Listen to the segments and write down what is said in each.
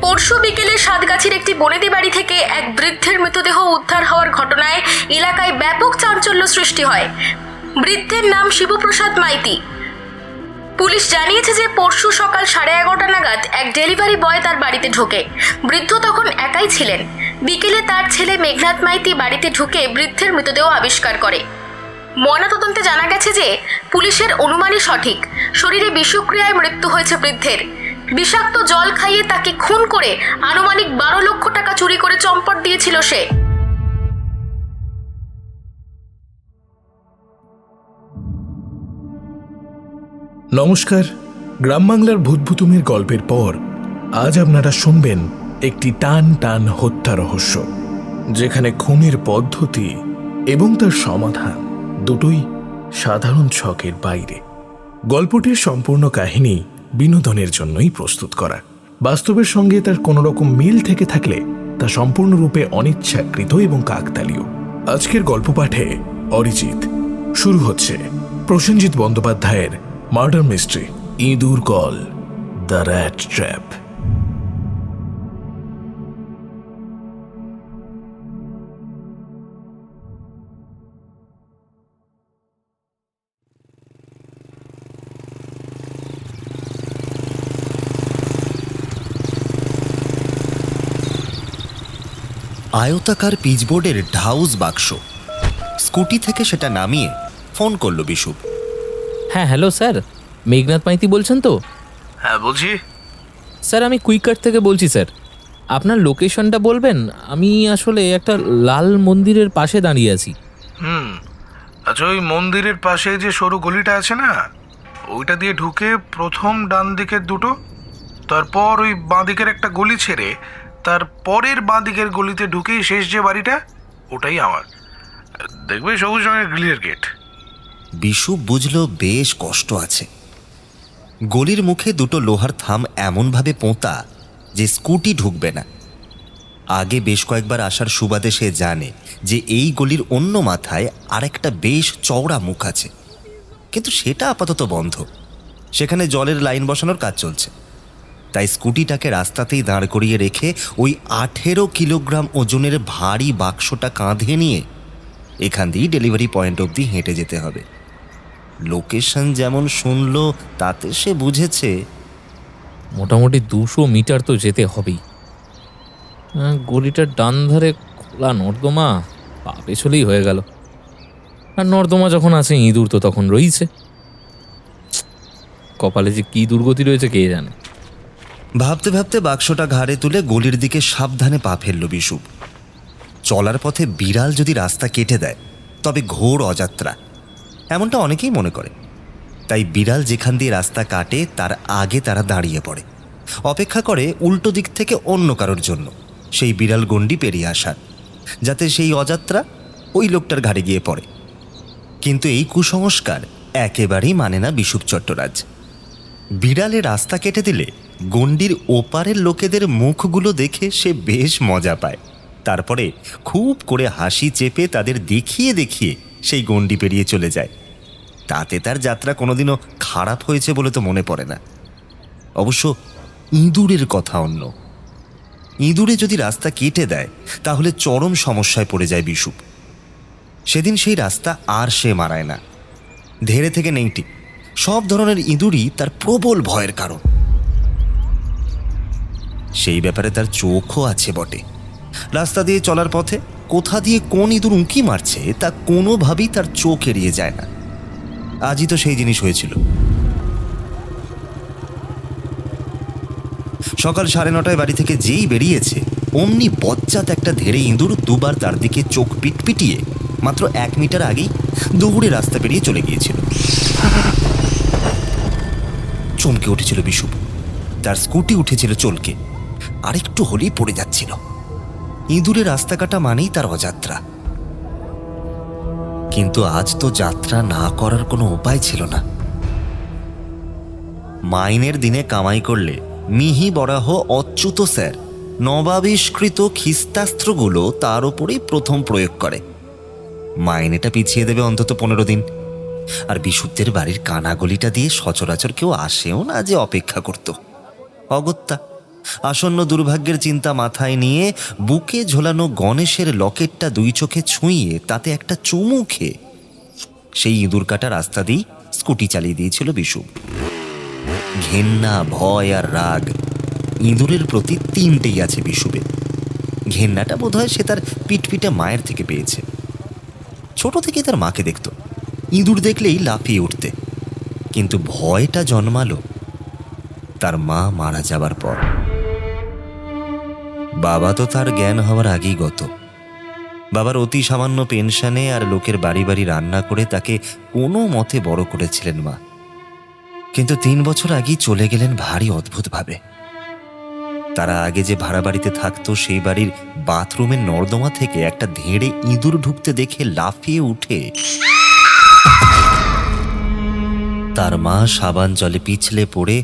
পরশু বিকেলে সাতগাছির একটি বনেদি বাড়ি থেকে এক বৃদ্ধের মৃতদেহ উদ্ধার হওয়ার ঘটনায় এলাকায় ব্যাপক চাঞ্চল্য সৃষ্টি হয়। বৃদ্ধের নাম শিবপ্রসাদ মাইতি। পুলিশ জানিয়েছে যে পরশু সকাল 11:30 নাগাদ এক ডেলিভারি বয় তার বাড়িতে ঢোকে। বৃদ্ধ তখন একাই ছিলেন। বিকেলে তার ছেলে মেঘনাথ মাইতি বাড়িতে ঢুকে বৃদ্ধের মৃতদেহ আবিষ্কার করে। ময়নাতদন্তে জানা গেছে যে পুলিশের অনুমানই সঠিক, শরীরে বিষক্রিয়ায় মৃত্যু হয়েছে বৃদ্ধের। বিষাক্ত জল খাইয়ে তাকে খুন করে আনুমানিক 12 লক্ষ টাকা চুরি করে চম্পট দিয়েছিল সে। নমস্কার, গ্রাম বাংলার ভূতভুতুমের গল্পের পর আজ আপনারা শুনবেন একটি টান টান হত্যা রহস্য, যেখানে খুনের পদ্ধতি এবং তার সমাধান দুটোই সাধারণ ছকের বাইরে। গল্পটির সম্পূর্ণ কাহিনী বিনোদনের জন্যই প্রস্তুত করা। বাস্তবের সঙ্গে তার কোনো রকম মিল থেকে থাকলে তা সম্পূর্ণরূপে অনিচ্ছাকৃত এবং কাকতালীয়। আজকের গল্প পাঠে অরিজিৎ। শুরু হচ্ছে প্রসেনজিৎ বন্দ্যোপাধ্যায়ের মার্ডার মিস্ট্রি ইঁদুর কল, দ্য র্যাট ট্র্যাপ। আয়তাকার পিচবোর্ডের ঢাউস বাক্স। স্কুটি থেকে সেটা নামিয়ে ফোন করলো বিশু। হ্যাঁ, হ্যালো স্যার, মেঘনাথ মাইতি বলছেন তো? হ্যাঁ বলছি। স্যার, আমি কুইকার্ট থেকে বলছি স্যার। আপনার লোকেশনটা বলবেন? আমি আসলে একটা লাল মন্দিরের পাশে দাঁড়িয়ে আছি। আচ্ছা, ওই মন্দিরের পাশে যে সরু গলিটা আছে না, ওইটা দিয়ে ঢুকে প্রথম ডান দিকের দুটো, তারপর ওই বাঁ দিকের একটা গলি ছেড়ে তার পরের বাঁ দিকের গলিতে ঢুকেই শেষ যে বাড়িটা, ওটাই আমার। দেখবে সবুজ রঙের গ্রিলের গেট। বিশু বুঝলো বেশ কষ্ট আছে। গলির মুখে দুটো লোহার থাম এমনভাবে পোঁতা যে স্কুটি ঢুকবে না। আগে বেশ কয়েকবার আসার সুবাদে সে জানে যে এই গলির অন্য মাথায় আরেকটা বেশ চওড়া মুখ আছে, কিন্তু সেটা আপাতত বন্ধ। সেখানে জলের লাইন বসানোর কাজ চলছে। তাই স্কুটিটাকে রাস্তাতেই দাঁড় করিয়ে রেখে ওই 18 কিলোগ্রাম ওজনের ভারী বাক্সটা কাঁধে নিয়ে এখান দিয়েই ডেলিভারি পয়েন্ট অবধি হেঁটে যেতে হবে। লোকেশন যেমন শুনলো তাতে সে বুঝেছে মোটামুটি 200 মিটার তো যেতে হবেই। গলিটার ডান ধারে খোলা নর্দমা, পা পেছলেই হয়ে গেল। আর নর্দমা যখন আছে, ইঁদুর তো তখন রয়েছে। কপালে যে কি দুর্গতি রয়েছে কে জানে। ভাবতে ভাবতে বাক্সটা ঘাড়ে তুলে গলির দিকে সাবধানে পা ফেলল বিশু। চলার পথে বিড়াল যদি রাস্তা কেটে দেয় তবে ঘোর অযাত্রা, এমনটা অনেকেই মনে করে। তাই বিড়াল যেখান দিয়ে রাস্তা কাটে তার আগে তারা দাঁড়িয়ে পড়ে, অপেক্ষা করে উল্টো দিক থেকে অন্য কারোর জন্য সেই বিড়াল গণ্ডি পেরিয়ে আসার, যাতে সেই অযাত্রা ওই লোকটার ঘাড়ে গিয়ে পড়ে। কিন্তু এই কুসংস্কার একেবারেই মানে না বিশুপ চট্টরাজ। বিড়ালে রাস্তা কেটে দিলে গণ্ডির ওপারের লোকেদের মুখগুলো দেখে সে বেশ মজা পায়। তারপরে খুব করে হাসি চেপে তাদের দেখিয়ে দেখিয়ে সেই গণ্ডি পেরিয়ে চলে যায়। তাতে তার যাত্রা কোনোদিনও খারাপ হয়েছে বলে তো মনে পড়ে না। অবশ্য ইঁদুরের কথা অন্য। ইঁদুরে যদি রাস্তা কেটে দেয় তাহলে চরম সমস্যায় পড়ে যায় বিশু। সেদিন সেই রাস্তা আর সে মারায় না। ধেড়ে থেকে নেংটি সব ধরনের ইঁদুরই তার প্রবল ভয়ের কারণ। সেই ব্যাপারে তার চোখও আছে বটে। রাস্তা দিয়ে চলার পথে কোথা দিয়ে কোন ইঁদুর উঁকি মারছে তা কোনোভাবেই তার চোখ এড়িয়ে যায় না। আজই তো সেই জিনিস হয়েছিল। সকাল 9:30 বাড়ি থেকে যেই বেরিয়েছে অমনি বজ্জাত একটা ধেড়ে ইঁদুর দুবার তার দিকে চোখ পিটপিটিয়ে মাত্র 1 মিটার আগেই দৌড়ে রাস্তা পেরিয়ে চলে গিয়েছিল। চমকে উঠেছিল বিশু। তার স্কুটি উঠেছিল চলকে, আরেকটু হলেই পড়ে যাচ্ছিল। ইঁদুরে রাস্তা কাটা মানেই তার অযাত্রা। কিন্তু আজ তো যাত্রা না করার কোনো উপায় ছিল না। মাইনের দিনে কামাই করলে মিহি বরাহ অচ্যুত স্যার নবাবিষ্কৃত খিস্তাস্ত্রগুলো তার উপরেই প্রথম প্রয়োগ করে। মাইনেটা পিছিয়ে দেবে অন্তত 15 দিন। আর বিশুদ্ধের বাড়ির কানাগলিটা দিয়ে সচরাচর কেউ আসেও না যে অপেক্ষা করত। অগত্যা আসন্ন দুর্ভাগ্যের চিন্তা মাথায় নিয়ে বুকে ঝোলানো গণেশের লকেটটা 2 চোখে ছুঁয়ে তাতে একটা চুমু খেয়ে সেই ইঁদুর কাটা রাস্তা দিয়ে স্কুটি চালিয়ে দিয়েছিল বিশু। ঘেন্না, ভয় আর রাগ ইঁদুরের প্রতি তিনটেই আছে বিশুবে। ঘেন্নাটা বোধহয় সে তার পিটপিটে মায়ের থেকে পেয়েছে। ছোট থেকে তার মাকে দেখত, ইঁদুর দেখলেই লাফিয়ে উঠতে। কিন্তু ভয়টা জন্মালো তার মা মারা যাবার পর। বাবা তো তার জ্ঞান হওয়ার আগেই গত। বাবার অতি সামান্য পেনশনে আর লোকের বাড়ি বাড়ি রান্না করে তাকে কোনো মতে বড় করেছিলেন মা। কিন্তু 3 বছর আগেই চলে গেলেন ভারী অদ্ভুতভাবে। তারা আগে যে ভাড়া বাড়িতে থাকতো সেই বাড়ির বাথরুমের নর্দমা থেকে একটা ধেড়ে ইঁদুর ঢুকতে দেখে লাফিয়ে উঠে তার মা সাবান জলে পিছলে পড়ে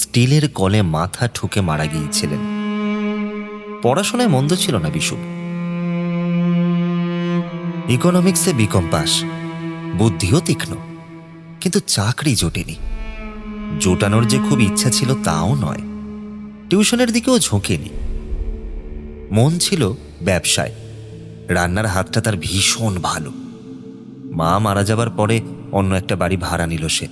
স্টিলের কলে মাথা ঠুকে মারা গিয়েছিলেন। পড়াশোনায় মন্দ ছিল না বিশু, ইকোনমিক্সে বিকম পাস, বুদ্ধিও তীক্ষ্ণ, কিন্তু চাকরি জোটেনি। জোটানোর যে খুব ইচ্ছা ছিল তাও নয়, টিউশনের দিকেও ঝোঁকেনি। মন ছিল ব্যবসায়, রান্নার হাতটা তার ভীষণ ভালো। মা মারা যাবার পরে অন্য একটা বাড়ি ভাড়া নিল সে।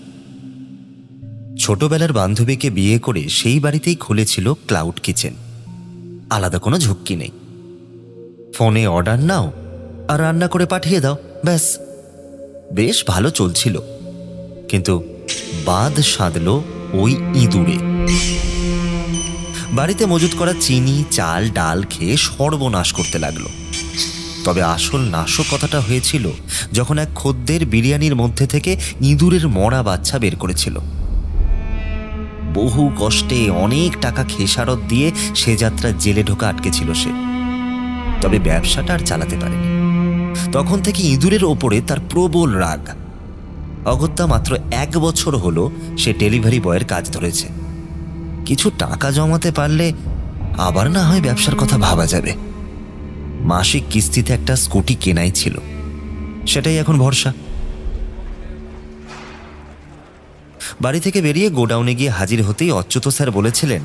ছোটবেলার বান্ধবীকে বিয়ে করে সেই বাড়িতেই খুলেছিল ক্লাউড কিচেন। আলাদা কোনো ঝুঁকি নেই, ফোনে অর্ডার নাও আর রান্না করে পাঠিয়ে দাও, ব্যাস। বেশ ভালো চলছিল, কিন্তু বাদ সাধল ওই ইঁদুরে। বাড়িতে মজুত করা চিনি, চাল, ডাল খেয়ে সর্বনাশ করতে লাগলো। তবে আসল নাশকতাটা হয়েছিল যখন এক খদ্দের বিরিয়ানির মধ্যে থেকে ইঁদুরের মরা বাচ্চা বের করেছিল। বহু কষ্টে অনেক টাকা খেসারত দিয়ে সে যাত্রা জেলে ঢোকা আটকেছিল সে। তবে ব্যবসাটা আর চালাতে পারেনি। তখন থেকে ইঁদুরের ওপরে তার প্রবল রাগ। অগত্যা মাত্র 1 বছর হলো সে ডেলিভারি বয়ের কাজ ধরেছে। কিছু টাকা জমাতে পারলে আবার না হয় ব্যবসার কথা ভাবা যাবে। মাসিক কিস্তিতে একটা স্কুটি কেনাই ছিল, সেটাই এখন ভরসা। বাড়ি থেকে বেরিয়ে গোডাউনে গিয়ে হাজির হতেই অচ্যুত স্যার বলেছিলেন,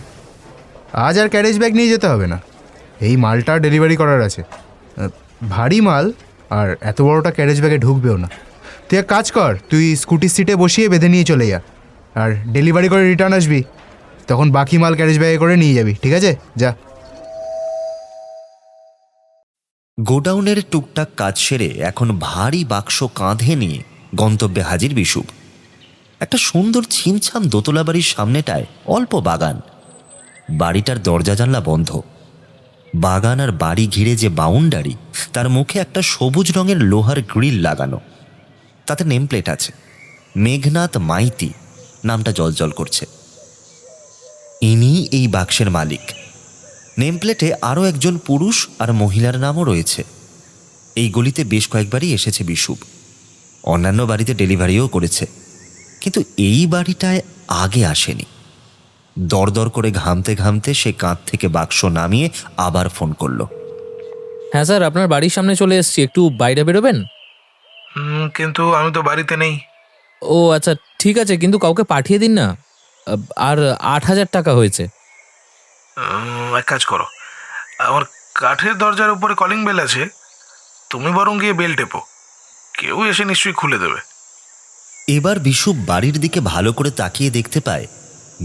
আজ আর ক্যারেজ ব্যাগ নিয়ে যেতে হবে না, এই মালটা ডেলিভারি করার আছে। ভারী মাল, আর এত বড়টা ক্যারেজ ব্যাগে ঢুকবেও না। তুই এক কাজ কর, তুই স্কুটির সিটে বসিয়ে বেঁধে নিয়ে চলে যা, আর ডেলিভারি করে রিটার্ন আসবি। তখন বাকি মাল ক্যারেজ ব্যাগে করে নিয়ে যাবি, ঠিক আছে? যা। গোডাউনের টুকটাক কাজ সেরে এখন ভারী বাক্স কাঁধে নিয়ে গন্তব্যে হাজির বিশু। একটা সুন্দর ছিমছাম দোতলা বাড়ির সামনেটায় অল্প বাগান। বাড়িটার দরজা জানলা বন্ধ। বাগান আর বাড়ি ঘিরে যে বাউন্ডারি, তার মুখে একটা সবুজ রঙের লোহার গ্রিল লাগানো। তাতে নেম প্লেট আছে, মেঘনাথ মাইতি নামটা জলজল করছে। ইনি এই বাক্সের মালিক। নেম প্লেটে আরও একজন পুরুষ আর মহিলার নামও রয়েছে। এই গলিতে বেশ কয়েকবারই এসেছে বিশু, অন্যান্য বাড়িতে ডেলিভারিও করেছে, কিন্তু এই বাড়িটায় আগে আসেনি। দরদর করে ঘামতে ঘামতে সে কাঁধ থেকে বাক্স নামিয়ে আবার ফোন করলো। হ্যাঁ স্যার, আপনার বাড়ির সামনে চলে এসেছি, একটু বাইরে বেরোবেন? কিন্তু আমি তো বাড়িতে নেই। ও আচ্ছা, ঠিক আছে, কিন্তু কাউকে পাঠিয়ে দিন না। আর 8,000 টাকা হয়েছে। এক কাজ করো, আমার কাঠের দরজার উপরে কলিং বেল আছে, তুমি বরং গিয়ে বেল টেপো, কেউ এসে নিশ্চয়ই খুলে দেবে। এবার বিশু বাড়ির দিকে ভালো করে তাকিয়ে দেখতে পায়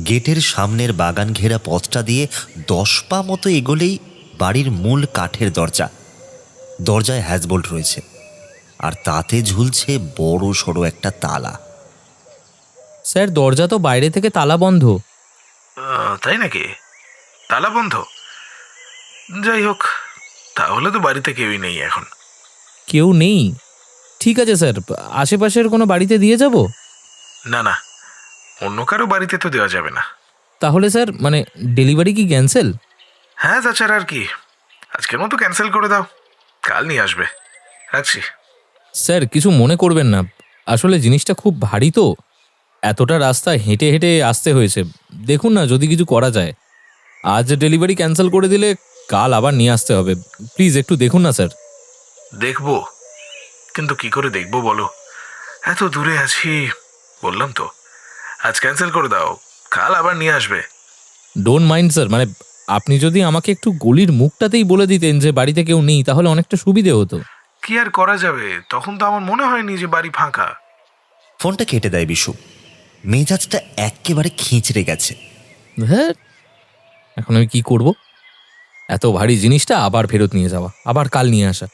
গেটের সামনের বাগান ঘেরা পথটা দিয়ে 10 পা মতো এগোলেই বাড়ির মূল কাঠের দরজা। দরজায় হ্যাজবোল্ট রয়েছে, আর তাতে ঝুলছে বড় সড়ো একটা তালা। স্যার, দরজা তো বাইরে থেকে তালা বন্ধ। তাই নাকি? তালা বন্ধ? যাই হোক, তাহলে তো বাড়িতে কেউই নেই এখন। কেউ নেই? ঠিক আছে স্যার, আশেপাশের কোনো বাড়িতে দিয়ে যাব? না না, অন্য কারো বাড়িতে তো দেওয়া যাবে না। তাহলে স্যার, মানে ডেলিভারি কি ক্যান্সেল? হ্যাঁ, তাছাড়া আর কি, আজকের মতো ক্যান্সেল করে দাও, কাল নিয়ে আসবে। রাখছি। স্যার, কিছু মনে করবেন না, আসলে জিনিসটা খুব ভারী তো, এতটা রাস্তা হেঁটে হেঁটে আসতে হয়েছে। দেখুন না যদি কিছু করা যায়। আজ ডেলিভারি ক্যান্সেল করে দিলে কাল আবার নিয়ে আসতে হবে। প্লিজ একটু দেখুন না স্যার। দেখবো, কিন্তু কি করে দেখবো বলো, এত দূরে আছি। বললাম তো, আজ ক্যান্সেল করে দাও, কাল আবার নিয়ে আসবে। ডোন্ট মাইন্ড স্যার, মানে আপনি যদি আমাকে একটু গলির মুখটাতেই বলে দিতেন যে বাড়িতে কেউ নেই, তাহলে অনেকটা সুবিধে হতো। কি আর করা যাবে, তখন তো আমার মনে হয়নি যে বাড়ি ফাঁকা। ফোনটা কেটে দেয় বিশু। মেজাজটা একেবারে খিঁচড়ে গেছে। হ্যাঁ, এখন আমি কি করব? এত ভারী জিনিসটা আবার ফেরত নিয়ে যাওয়া, আবার কাল নিয়ে আসা।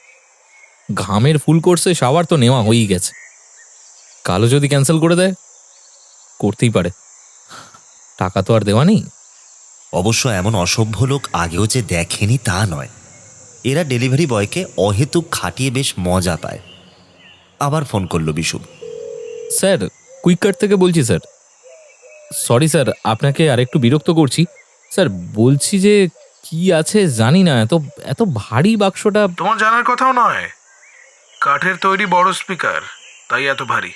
ঘামের ফুল কোর্সে শাওয়ার তো নেওয়া হয়েই গেছে, কালও যদি ক্যান্সেল করে দেয়, করতেই পারে, টাকা তো আর দেওয়া নেই। অবশ্য এমন অসভ্য লোক আগেও যে দেখেনি তা নয়। এরা ডেলিভারি বয়কে অহেতুক খাটিয়ে বেশ মজা পায়। আবার ফোন করলো বিশু। স্যার, কুইক কার্ট থেকে বলছি স্যার। সরি স্যার, আপনাকে আরেকটু বিরক্ত করছি। স্যার বলছি যে কি আছে জানি না, এত এত ভারী বাক্সটা। তোমার জানার কথাও নয়, কাঠের তৈরি বড় স্পিকার, তাই এত ভারী।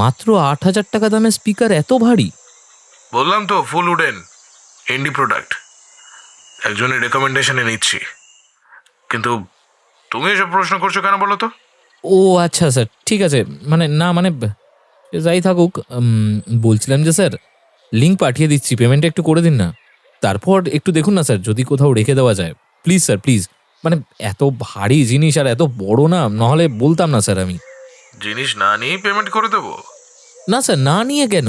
মাত্র 8,000 টাকা দামের স্পিকার এত ভারী? বললাম তো, ফুল উডেন, ইন্ডি প্রোডাক্ট, একজনের রেকমেন্ডেশনে নিচ্ছি। কিন্তু তুমি এসব প্রশ্ন করছো কেন বলো তো? ও আচ্ছা স্যার, ঠিক আছে। মানে সে যাই থাকুক, বলছিলাম যে স্যার, লিঙ্ক পাঠিয়ে দিচ্ছি, পেমেন্ট একটু করে দিন না। তারপর একটু দেখুন না স্যার, যদি কোথাও রেখে দেওয়া যায়। Please sir, please. এত ভারী জিনিস আর এত বড় না, নাহলে বলতাম না স্যার আমি। জিনিস না নিয়ে পেমেন্ট করে দেবো? না স্যার, না নিয়ে কেন?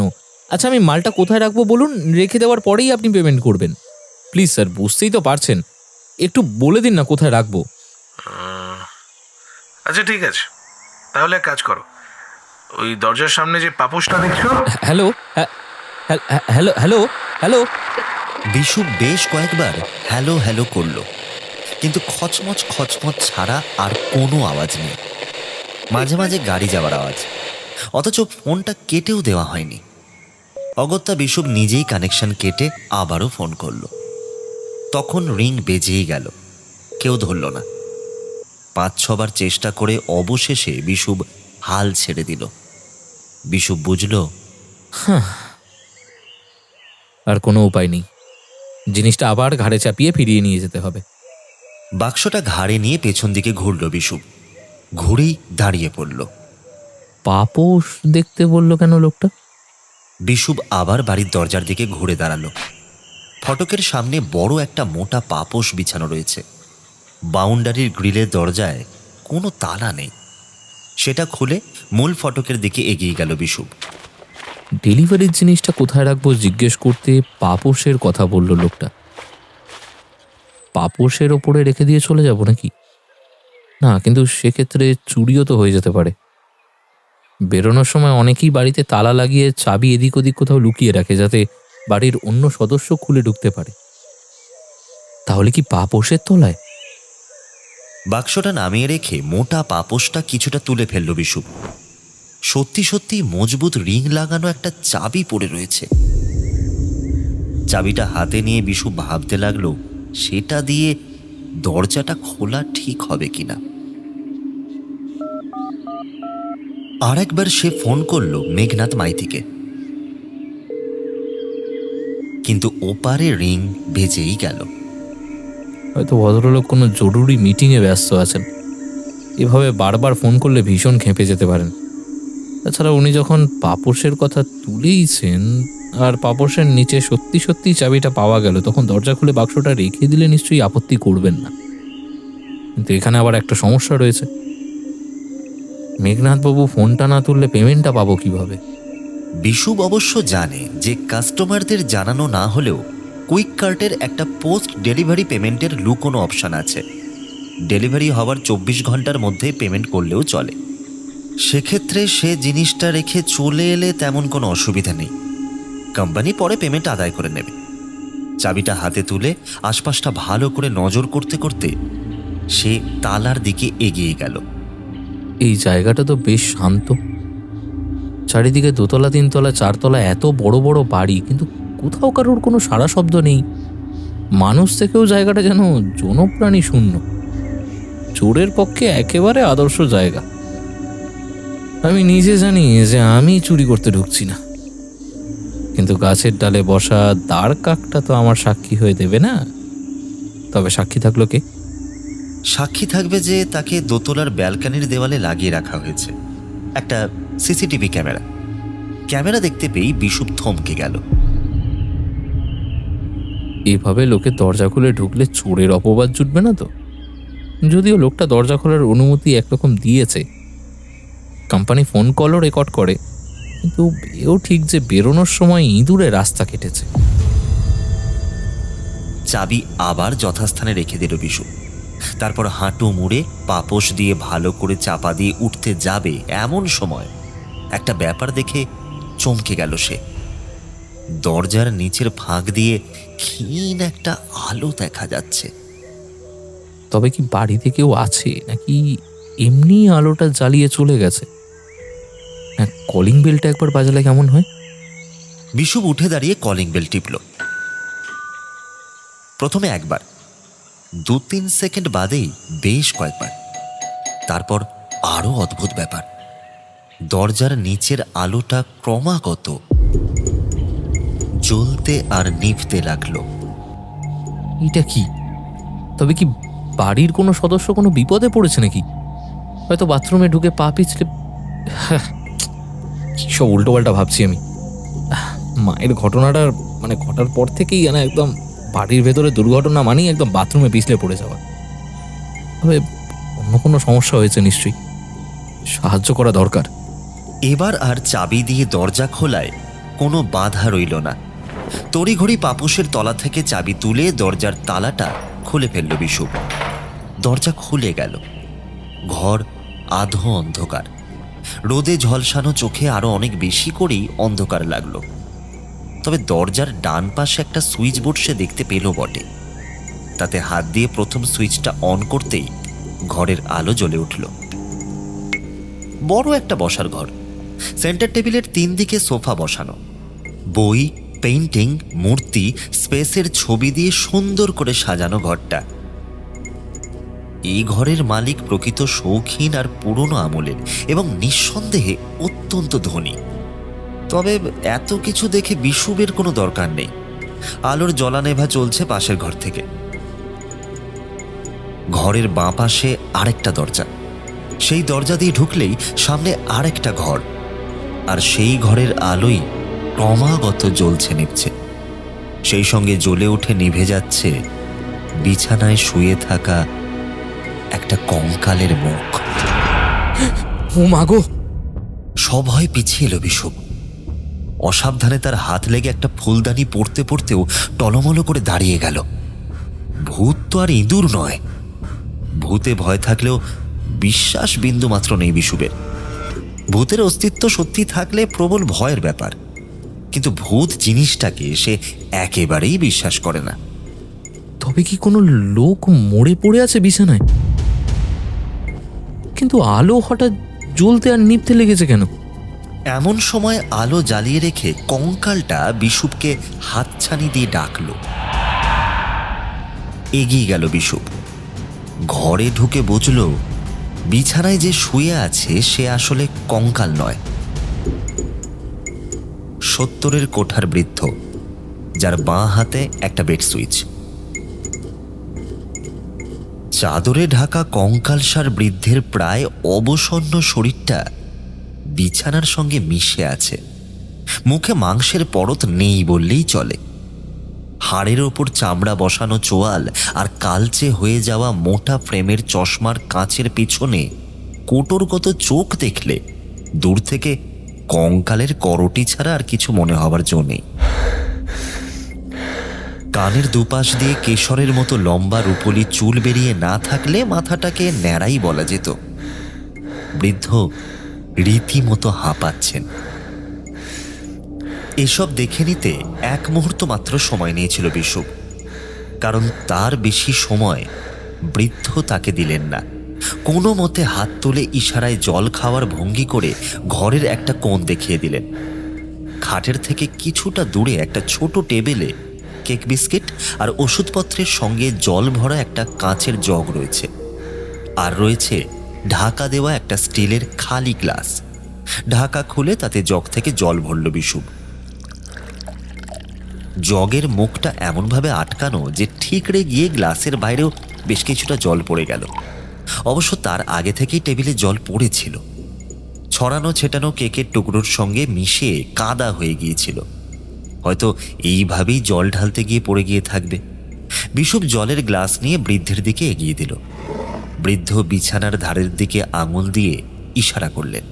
আচ্ছা, আমি মালটা কোথায় রাখবো বলুন, রেখে দেওয়ার পরেই আপনি পেমেন্ট করবেন। প্লিজ স্যার, বুঝতেই তো পারছেন, একটু বলে দিন না কোথায় রাখবো। আচ্ছা ঠিক আছে, তাহলে এক কাজ করো, ওই দরজার সামনে যে পাপোশটা দেখছো। Hello, hello hello hello. Bishu বেশ কয়েকবার হ্যালো হ্যালো করলো, কিন্তু খচমচ খচমচ ছাড়া আর কোনো আওয়াজ নেই। মাঝে মাঝে গাড়ি যাওয়ার আওয়াজ, অথচ ফোনটা কেটেও দেওয়া হয়নি। অগত্যা বিশু নিজেই কানেকশন কেটে আবারও ফোন করলো। তখন রিং বেজেই গেল, কেউ ধরল না। 5-6 বার চেষ্টা করে অবশেষে বিশু হাল ছেড়ে দিল। বিশু বুঝল আর কোনো উপায় নেই, জিনিসটা আবার ঘাড়ে চাপিয়ে ফিরিয়ে নিয়ে যেতে হবে। বাক্সটা ঘাড়ে নিয়ে পেছন দিকে ঘুরল বিশু। ঘুরেই দাঁড়িয়ে পড়ল। পাপোশ দেখতে বললো কেন লোকটা? বিশু আবার বাড়ির দরজার দিকে ঘুরে দাঁড়ালো। ফটকের সামনে বড় একটা মোটা পাপোশ বিছানো রয়েছে। বাউন্ডারির গ্রিলের দরজায় কোনো তালা নেই। সেটা খুলে মূল ফটকের দিকে এগিয়ে গেল বিশু। ডেলিভারির জিনিসটা কোথায় রাখবো জিজ্ঞেস করতে পাপোশের কথা বলল লোকটা। পাপোশের ওপরে রেখে দিয়ে চলে যাব নাকি? না, কিন্তু সেক্ষেত্রে চুরিও তো হয়ে যেতে পারে। বেরোনোর সময় অনেকেই বাড়িতে তালা লাগিয়ে চাবি এদিক ওদিক কোথাও লুকিয়ে রাখে, যাতে বাড়ির অন্য সদস্য খুলে ঢুকতে পারে। তাহলে কি পাপোশের তলায়? বাক্সটা নামিয়ে রেখে মোটা পাপোশটা কিছুটা তুলে ফেলল বিশু। সত্যি সত্যি মজবুত রিং লাগানো একটা চাবি পড়ে রয়েছে। চাবিটা হাতে নিয়ে বিশু ভাবতে লাগলো সেটা দিয়ে দরজাটা খোলা ঠিক হবে কিনা। আর একবার সে ফোন করলো মেঘনাথ মাইতিকে, কিন্তু ওপারে রিং বেজেই গেল। হয়তো ভদ্রলোক কোনো জরুরি মিটিংয়ে ব্যস্ত আছেন। এভাবে বারবার ফোন করলে ভীষণ ক্ষেপে যেতে পারেন। তাছাড়া উনি যখন পাপোশের কথা তুলেইছেন আর পাপোশের নিচে সত্যি সত্যি চাবিটা পাওয়া গেল, তখন দরজা খুলে বাক্সটা রেখে দিলে নিশ্চয়ই আপত্তি করবেন না। কিন্তু এখানে আবার একটা সমস্যা রয়েছে, মেঘনাথবাবু ফোনটা না তুললে পেমেন্টটা পাবো কিভাবে? বিশু অবশ্য জানে যে কাস্টমারদের জানানো না হলেও কুইক কার্টের একটা পোস্ট ডেলিভারি পেমেন্টের লুকোনো অপশান আছে। ডেলিভারি হওয়ার 24 ঘন্টার মধ্যে পেমেন্ট করলেও চলে। সেক্ষেত্রে সে জিনিসটা রেখে চলে এলে তেমন কোনো অসুবিধা নেই, কোম্পানি পরে পেমেন্ট আদায় করে নেবে। চাবিটা হাতে তুলে আশপাশটা ভালো করে নজর করতে করতে সে তালার দিকে এগিয়ে গেল। এই জায়গাটা তো বেশ শান্ত, চারিদিকে 2তলা 3তলা 4তলা এত বড় বড় বাড়ি, কিন্তু কোথাও কারোর কোনো সাড়া শব্দ নেই। মানুষ থেকেও জায়গাটা যেন জনপ্রাণী শূন্য। চোরের পক্ষে একেবারে আদর্শ জায়গা। আমি নিজে জানি যে আমি চুরি করতে ঢুকছি না, কিন্তু গাছের ডালে বসা দাঁড় কাকটা তো আমার সাক্ষী হয়ে দেবে না। তবে সাক্ষী থাকলো কে? সাক্ষী থাকবে যে তাকে দোতলার ব্যালকনির দেওয়ালে লাগিয়ে রাখা হয়েছে একটা সিসিটিভি ক্যামেরা। ক্যামেরা দেখতে পেয়েই বিশু থমকে গেল। এভাবে লোকে দরজা খুলে ঢুকলে চোরের অপবাদ জুটবে না তো? যদিও লোকটা দরজা খোলার অনুমতি একরকম দিয়েছে, কোম্পানি ফোন কলও রেকর্ড করে, কিন্তু এও ঠিক যে বেরোনোর সময় ইঁদুরে রাস্তা কেটেছে। চাবি আবার যথাস্থানে রেখে দিল বিশু। তারপর হাঁটু মুড়ে পাপোশ দিয়ে ভালো করে চাপা দিয়ে উঠতে যাবে এমন সময় একটা ব্যাপার দেখে চমকে গেল সে। দরজার নিচের ফাঁক দিয়ে ক্ষীণ একটা আলো দেখা যাচ্ছে। তবে কি বাড়িতে কেউ আছে, নাকি এমনি আলোটা জ্বালিয়ে চলে গেছে? হ্যাঁ, কলিং বেলটা একবার বাজালে কেমন হয়? বিশু উঠে দাঁড়িয়ে কলিং বেল টিপল। প্রথমে একবার, 2-3 সেকেন্ড বাদেই বেশ কয়েকবার। তারপর আরো অদ্ভুত ব্যাপার, দরজার নিচের আলোটা ক্রমাগত জ্বলতে আর নিভতে লাগলো। এটা কি? তবে কি বাড়ির কোনো সদস্য কোনো বিপদে পড়েছে নাকি? হয়তো বাথরুমে ঢুকে পা পিছলে। কি সব উল্টোপাল্টা ভাবছি আমি। মায়ের ঘটনাটার ঘটার পর থেকেই একদম বাড়ির ভেতরে দুর্ঘটনা মানেই একদম বাথরুমে পিছলে পড়ে যাওয়া। তবে অন্য কোনো সমস্যা হয়েছে নিশ্চয়ই, সাহায্য করা দরকার। এবার আর চাবি দিয়ে দরজা খোলায় কোনো বাধা রইল না। তড়িঘড়ি পাপোশের তলা থেকে চাবি তুলে দরজার তালাটা খুলে ফেলল বিশু। দরজা খুলে গেল। ঘর আধো অন্ধকার। রোদে ঝলসানো চোখে আরো অনেক বেশি করেই অন্ধকার লাগলো। তবে দরজার ডান পাশে একটা সুইচ বোর্ড সে দেখতে পেল বটে। তাতে হাত দিয়ে প্রথম সুইচটা অন করতেই ঘরের আলো জ্বলে উঠল। বড় একটা বসার ঘর। সেন্টার টেবিলের 3 দিকে সোফা বসানো। বই, পেইন্টিং, মূর্তি, স্পেসের ছবি দিয়ে সুন্দর করে সাজানো ঘরটা। এই ঘরের মালিক প্রকৃত শৌখিন আর পুরনো আমলের এবং নিঃসন্দেহে অত্যন্ত ধনী। তবে এত কিছু দেখে বিশুবের কোনো দরকার নেই। আলোর জ্বলানেভা চলছে পাশের ঘর থেকে। ঘরের বাঁ পাশে আরেকটা দরজা। সেই দরজা দিয়ে ঢুকলেই সামনে আরেকটা ঘর, আর সেই ঘরের আলোই ক্রমাগত জ্বলছে নিভছে। সেই সঙ্গে জ্বলে উঠে নিভে যাচ্ছে বিছানায় শুয়ে থাকা একটা কঙ্কালের মুখ। ও মাগো! সভয় পিছিয়ে এলো বিশুব। অসাবধানে তার হাত লেগে একটা ফুলদানি পড়তে পড়তেও টলমলো করে দাঁড়িয়ে গেল। ভূত তো আর ইঁদুর নয়। ভূতে ভয় থাকলেও বিশ্বাস বিন্দু মাত্র নেই বিশুবের। ভূতের অস্তিত্ব সত্যি থাকলে প্রবল ভয়ের ব্যাপার, কিন্তু ভূত জিনিসটাকে সে একেবারেই বিশ্বাস করে না। তবে কি কোনো লোক মরে পড়ে আছে বিছানায়? কিন্তু আলো হঠাৎ জ্বলতে আর নিভতে লেগেছে কেন? এমন সময় আলো জ্বালিয়ে রেখে কঙ্কালটা বিশুবকে হাতছানি দিয়ে ডাকল। এগিয়ে গেল বিশুব। ঘরে ঢুকে বুঝল বিছানায় যে শুয়ে আছে সে আসলে কঙ্কাল নয়, 70-এর কোঠার বৃদ্ধ, যার বাঁ হাতে একটা বেড সুইচ। চাদরে ঢাকা কঙ্কালসার বৃদ্ধের প্রায় অবসন্ন শরীরটা বিছানার সঙ্গে মিশে আছে। মুখে মাংসের পরত নেই বললেই চলে। হাড়ের ওপর চামড়া বসানো চোয়াল আর কালচে হয়ে যাওয়া মোটা ফ্রেমের চশমার কাঁচের পিছনে কোটরগত চোখ দেখলে দূর থেকে কঙ্কালের করটি ছাড়া আর কিছু মনে হবার জো নেই। কানের দুপাশ দিয়ে কেশরের মতো লম্বা রূপলি চুল বেরিয়ে না থাকলে মাথাটাকে ন্যাড়াই বলা যেত। বৃদ্ধ রীতিমতো হাঁপাচ্ছেন। এসব দেখে নিতে 1 মুহূর্ত মাত্র সময় নিয়েছিল বিশুব, কারণ তার বেশি সময় বৃদ্ধ তাকে দিলেন না। কোনো মতে হাত তুলে ইশারায় জল খাওয়ার ভঙ্গি করে ঘরের একটা কোণ দেখিয়ে দিলেন। খাটের থেকে কিছুটা দূরে একটা ছোট টেবিলে কেক বিস্কিট আর ওষুধপত্রের সঙ্গে জল ভরা একটা কাঁচের জগ রয়েছে, আর রয়েছে ঢাকা দেওয়া একটা স্টিলের খালি গ্লাস। ঢাকা খুলে তাতে জগ থেকে জল ভরল বিশুব। জগের মুখটা এমনভাবে আটকানো যে ঠিকরে গিয়ে গ্লাসের বাইরেও বেশ কিছুটা জল পড়ে গেল। অবশ্য তার আগে থেকেই টেবিলে জল পড়েছিল, ছড়ানো ছেটানো কেকের টুকরোর সঙ্গে মিশে কাদা হয়ে গিয়েছিল। হয়তো এইভাবেই জল ঢালতে গিয়ে পড়ে গিয়ে থাকবে। বিশুপ জলের গ্লাস নিয়ে বৃদ্ধের দিকে এগিয়ে দিল। বৃদ্ধ বিছানার ধারের দিকে আঙুল দিয়ে ইশারা করলেন।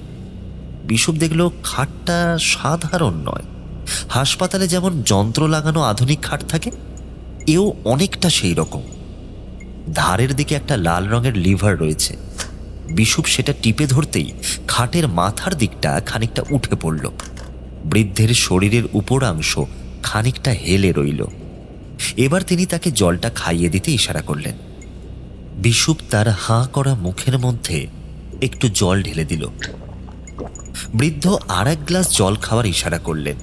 বিশুপ দেখল খাটটা সাধারণ নয়। হাসপাতালে যেমন যন্ত্র লাগানো আধুনিক খাট থাকে, এও অনেকটা সেই রকম। ধারের দিকে একটা লাল রঙের লিভার রয়েছে। বিশুপ সেটা টিপে ধরতেই খাটের মাথার দিকটা খানিকটা উঠে পড়ল। বৃদ্ধের শরীরের উপরাংশ খানিকটা হেলে রইল। এবার তিনি তাকে জলটা খাইয়ে দিতে ইশারা করলেন। বিশুপ তার হাঁ করা মুখের মধ্যে একটু জল ঢেলে দিল। বৃদ্ধ আর এক গ্লাস জল খাওয়ার ইশারা করলেন।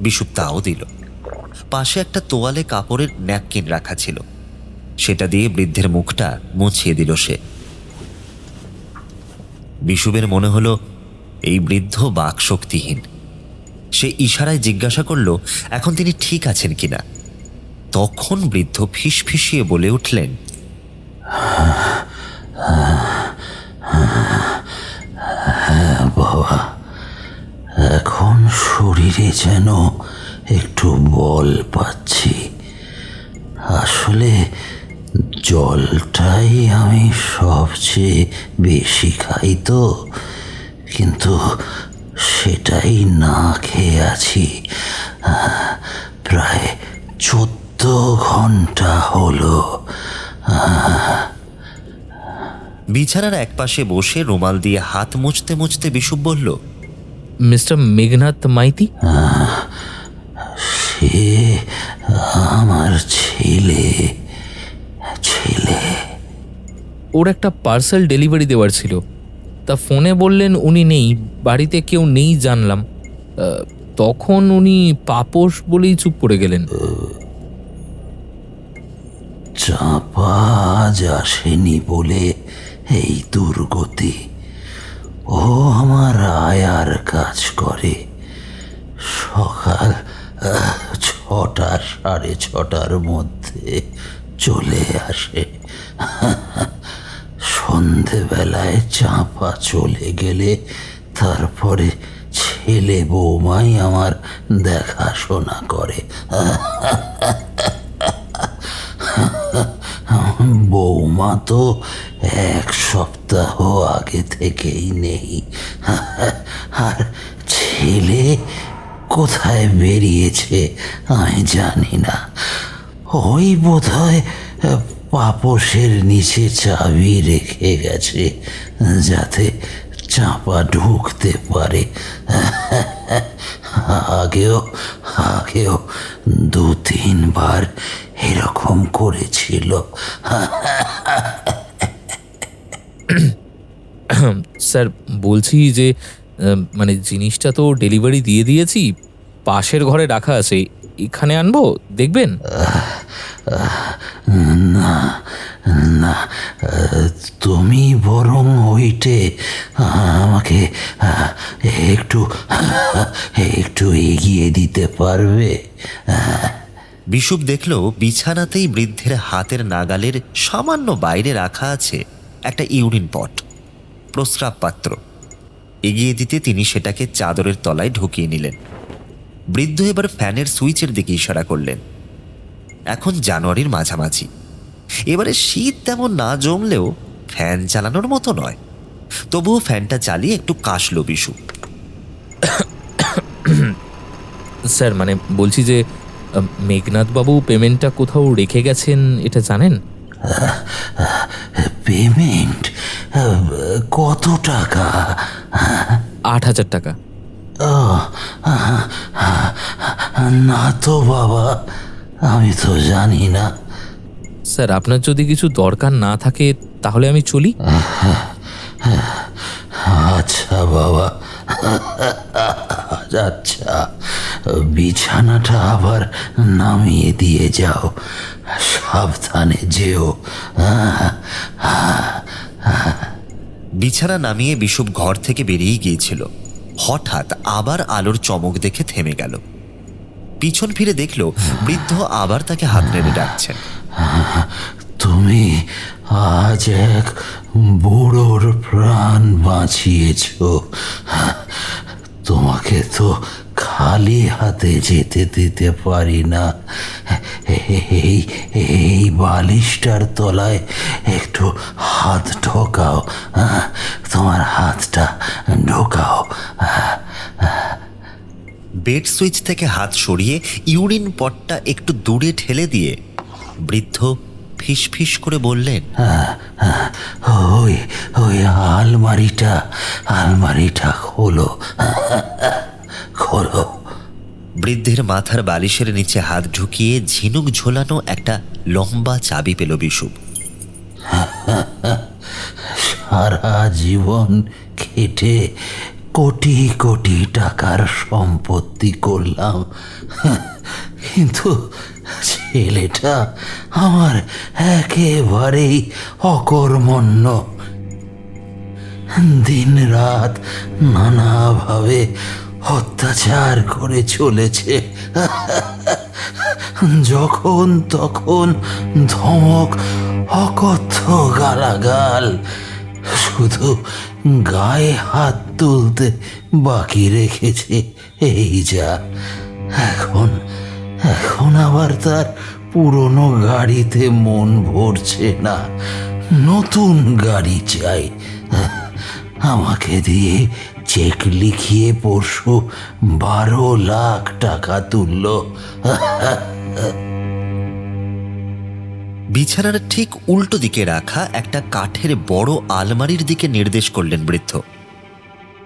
বিশুপ তাও দিল। পাশে একটা তোয়ালে কাপড়ের ন্যাপকিন রাখা ছিল, সেটা দিয়ে বৃদ্ধের মুখটা মুছিয়ে দিল সে। বিশুপের মনে হলো এই বৃদ্ধ বাকশক্তিহীন। সে ইশারায় জিজ্ঞাসা করল এখন তিনি ঠিক আছেন কিনা। তখন বৃদ্ধ ফিসফিসিয়ে বলে উঠলেন, বাবা, এখন শরীরে যেন একটু বল পাচ্ছি। আসলে জলটাই আমি সবচেয়ে বেশি খাই তো, কিন্তু সেটাই না খেয়ে আছি প্রায় 14 ঘন্টা হলো। বিছানার একপাশে বসে রুমাল দিয়ে হাত মুছতে মুছতে বিশুপ বলল, মিস্টার মেঘনাথ মাইতি? সে আমার ছেলে। ওর একটা পার্সেল ডেলিভারি দেওয়ার ছিল, তা ফোনে বললেন উনি নেই, বাড়িতে কেউ নেই জানলাম। তখন উনি পাপোশ বলেই চুপ করে গেলেন। চাপা আজ আসেনি বলে এই দুর্গতি। ও আমার আয়ার কাজ করে। সকাল 6টা 6:30 মধ্যে চলে আসে। সন্ধেবেলায় চাপা চলে গেলে তারপরে ছেলে বৌমাই আমার দেখাশোনা করে। বৌমা তো 1 সপ্তাহ আগে থেকেই নেই। আর ছেলে কোথায় বেরিয়েছে আমি জানি না। ওই বোধহয় পাপোশের নিচে চাবি রেখে গেছে যাতে চাপা ঢুকতে পারে। আগেও 2-3 বার এরকম করেছিল। স্যার বলছি যে মানে জিনিসটা তো ডেলিভারি দিয়ে দিয়েছি, পাশের ঘরে রাখা আছে, এখানে আনবো দেখবেন? না না, তুমি বরং ওইটে আমাকে একটু এগিয়ে দিতে পারবে? বিশুপ দেখল বিছানাতেই বৃদ্ধের হাতের নাগালের সামান্য বাইরে রাখা আছে একটা ইউরিন পট, প্রস্রাব পাত্র। এগিয়ে দিতে তিনি সেটাকে চাদরের তলায় ঢুকিয়ে নিলেন। বৃদ্ধ এবার ফ্যানের সুইচের দিকে ইশারা করলেন। এখন জানুয়ারির মাঝামাঝি, এবারে শীত তেমন না জমলেও ফ্যান চালানোর মতো নয়। তবুও ফ্যানটা চালিয়ে একটু কাশল বিশু। স্যার মানে বলছি যে মেঘনাথবাবু পেমেন্টটা কোথাও রেখে গেছেন এটা জানেন? পেমেন্ট কত টাকা? 8,000 টাকা। না তো বাবা, আমি তো জানি না। স্যার আপনার যদি কিছু দরকার না থাকে তাহলে আমি চলি। আচ্ছা বাবা, আচ্ছা, বিছানাটা আবার নামিয়ে দিয়ে যাও, সাবধানে যেও। বিছানা নামিয়ে বিশুপ ঘর থেকে বেরিয়ে গিয়েছিল। হঠাৎ আবার আলোর চমক দেখে থেমে গেল। পিছন ফিরে দেখল বৃদ্ধ আবার তাকে হাত নেড়ে ডাকছেন। তুমি আজ এক বুড়োর প্রাণ বাঁচিয়েছ। তোমাকে তো খালি হাতে যেতে দিতে পারি না। এই এই বালিশটার তলায় একটু হাত ঢোকাও, তোমার হাতটা ঢোকাও। বেড সুইচ থেকে হাত সরিয়ে ইউরিন পটটা একটু দূরে ঠেলে দিয়ে বৃদ্ধ ফিস ফিস করে বললেন, ওই ওই আলমারিটা খোলো, খোলো। বৃদ্ধের মাথার বালিশের নিচে হাত ঢুকিয়ে ঝিনুক ঝোলানো একটা লম্বা চাবি পেল বিশু। সারা জীবন খেটে কোটি কোটি টাকার সম্পত্তি করলাম, কিন্তু ছেলেটা আমার একেবারেই অকর্মণ্য। দিন রাত নানাভাবে অত্যাচার করে চলেছে, যখন তখন ধমক, অকথ্য গালাগাল, শুধু গায়ে হাত তুলতে বাকি রেখেছে এই যা। এখন আবার তার পুরনো গাড়িতে মন ভরছে না, নতুন গাড়ি চাই। আমাকে দিয়ে চেক লিখিয়ে পরশু 12 লাখ টাকা তুলল। বিছানার ঠিক উল্টো দিকে রাখা একটা কাঠের বড় আলমারির দিকে নির্দেশ করলেন বৃদ্ধ।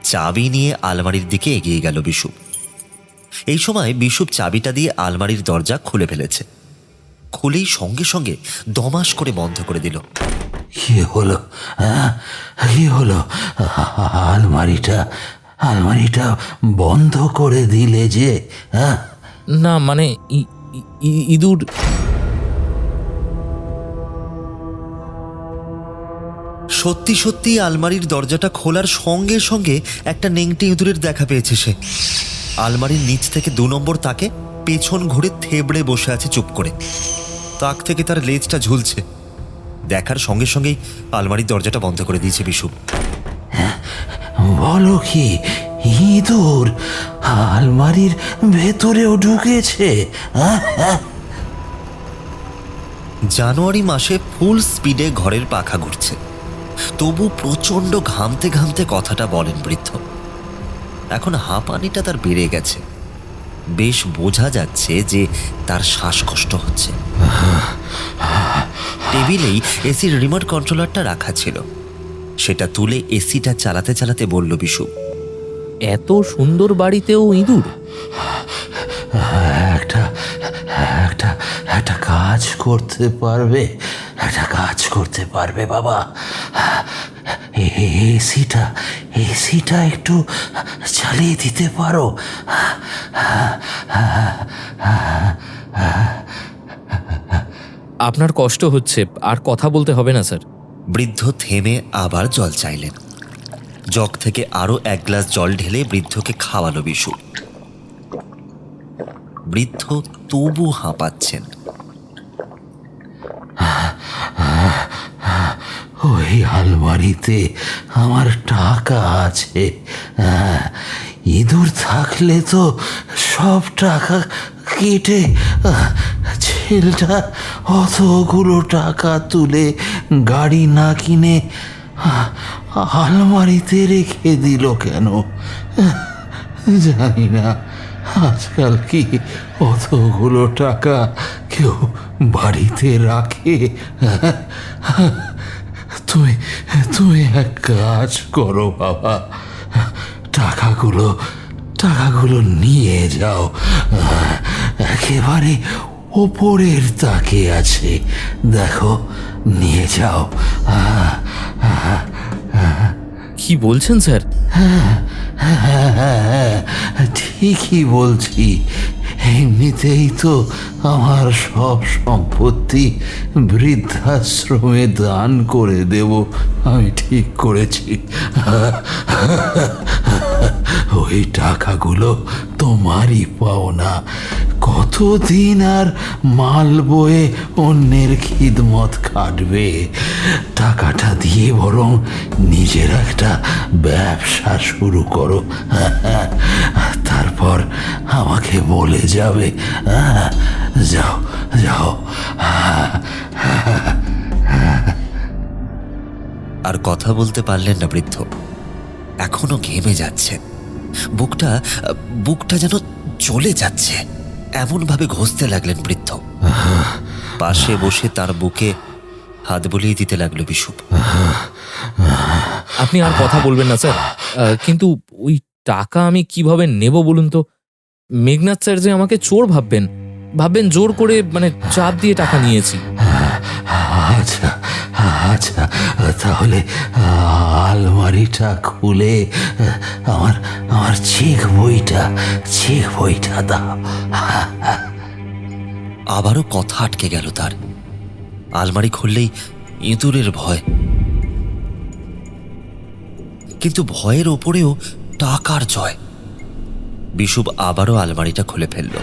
চাবি নিয়ে আলমারির দিকে এগিয়ে গেল বিশু। এই সময় বিশু চাবিটা দিয়ে আলমারির দরজা খুলে ফেলেছে। খুলেই সঙ্গে সঙ্গে দমাস করে বন্ধ করে দিল। কি হলো, কি হলো? আলমারিটা বন্ধ করে দিলে যে? না মানে ইঁদুর। সত্যি সত্যি আলমারির দরজাটা খোলার সঙ্গে সঙ্গে একটা নেংটি ইঁদুরের দেখা পেয়েছে সে। আলমারির নিচ থেকে 2 নম্বর তাকে পেছন ঘুরে থেবড়ে বসে আছে চুপ করে। তাক থেকে তার লেজটা ঝুলছে। দেখার সঙ্গে সঙ্গেই আলমারির দরজাটা বন্ধ করে দিয়েছে বিশু। বলো কি, ইঁদুর আলমারির ভেতরেও ঢুকেছে? জানুয়ারি মাসে ফুল স্পিডে ঘরের পাখা ঘুরছে, তবু প্রচণ্ড ঘামতে ঘামতে কথাটা বলেন বৃদ্ধ। এখন হাঁপানিটা তার বেড়ে গেছে, বেশ বোঝা যাচ্ছে যে তার শ্বাসকষ্ট হচ্ছে। টেবিলেই এসির রিমোট কন্ট্রোলারটা রাখা ছিল, সেটা তুলে এসিটা চালাতে চালাতে বলল বিশু, এত সুন্দর বাড়িতেও ইঁদুর? একটা কাজ করতে পারবে, বাবা? এসিটা একটু চালিয়ে দিতে পারো? আপনার কষ্ট হচ্ছে, আর কথা বলতে হবে না স্যার। বৃদ্ধ থেমে আবার জল চাইলেন। জগ থেকে আরো 1 গ্লাস জল ঢেলে বৃদ্ধকে খাওয়ালো বিশু। বৃদ্ধ তবু হাঁপাচ্ছেন। ওই আলমারিতে আমার টাকা আছে, ইঁদুর থাকলে তো সব টাকা কেটে ছেলেটা অতগুলো টাকা তুলে গাড়ি না কিনে আলমারিতে রেখে দিল কেন জানি না। আজকাল কি অতগুলো টাকা কেউ বাড়িতে রাখে? তুমি এক কাজ করো বাবা, টাকাগুলো নিয়ে যাও। একেবারে ওপরের তাকে আছে, দেখো, নিয়ে যাও। কি বলছেন স্যার? ঠিকই বলছি। এমনিতেই তো আমার সব সম্পত্তি বৃদ্ধাশ্রমে দান করে দেব আমি ঠিক করেছি। ওই টাকাগুলো তোমারই পাওনা। কতদিন আর মাল বয়ে অন্যের খিদমত খাটবে? টাকাটা দিয়ে বরং নিজের একটা ব্যবসা শুরু করো, তারপর তারপর আমাকে বলে যাবে। যাও যাও। আর কথা বলতে পারলেন না বৃদ্ধ। এখনো ঘেমে যাচ্ছে, বুকটা যেন চলে যাচ্ছে, এমন ভাবে ঘষতে লাগলেন বৃদ্ধ। পাশে বসে তার বুকে হাত বুলিয়ে দিতে লাগলো বিশুপ। আপনি আর কথা বলবেন না স্যার, কিন্তু ওই টাকা আমি কিভাবে নেব বলুন তো? মেঘনাথ স্যার যে আমাকে চোর ভাববেন জোর করে, মানে চাপ দিয়ে টাকা নিয়েছি। আচ্ছা আচ্ছা, তাহলে আলমারিটা খুলে আমার চেক বইটা দাও। আবারও কথা আটকে গেল তার। আলমারি খুললেই ইঁদুরের ভয়, কিন্তু ভয়ের ওপরেও টাকার জয়। বিশুপ আবারও আলমারিটা খুলে ফেলল।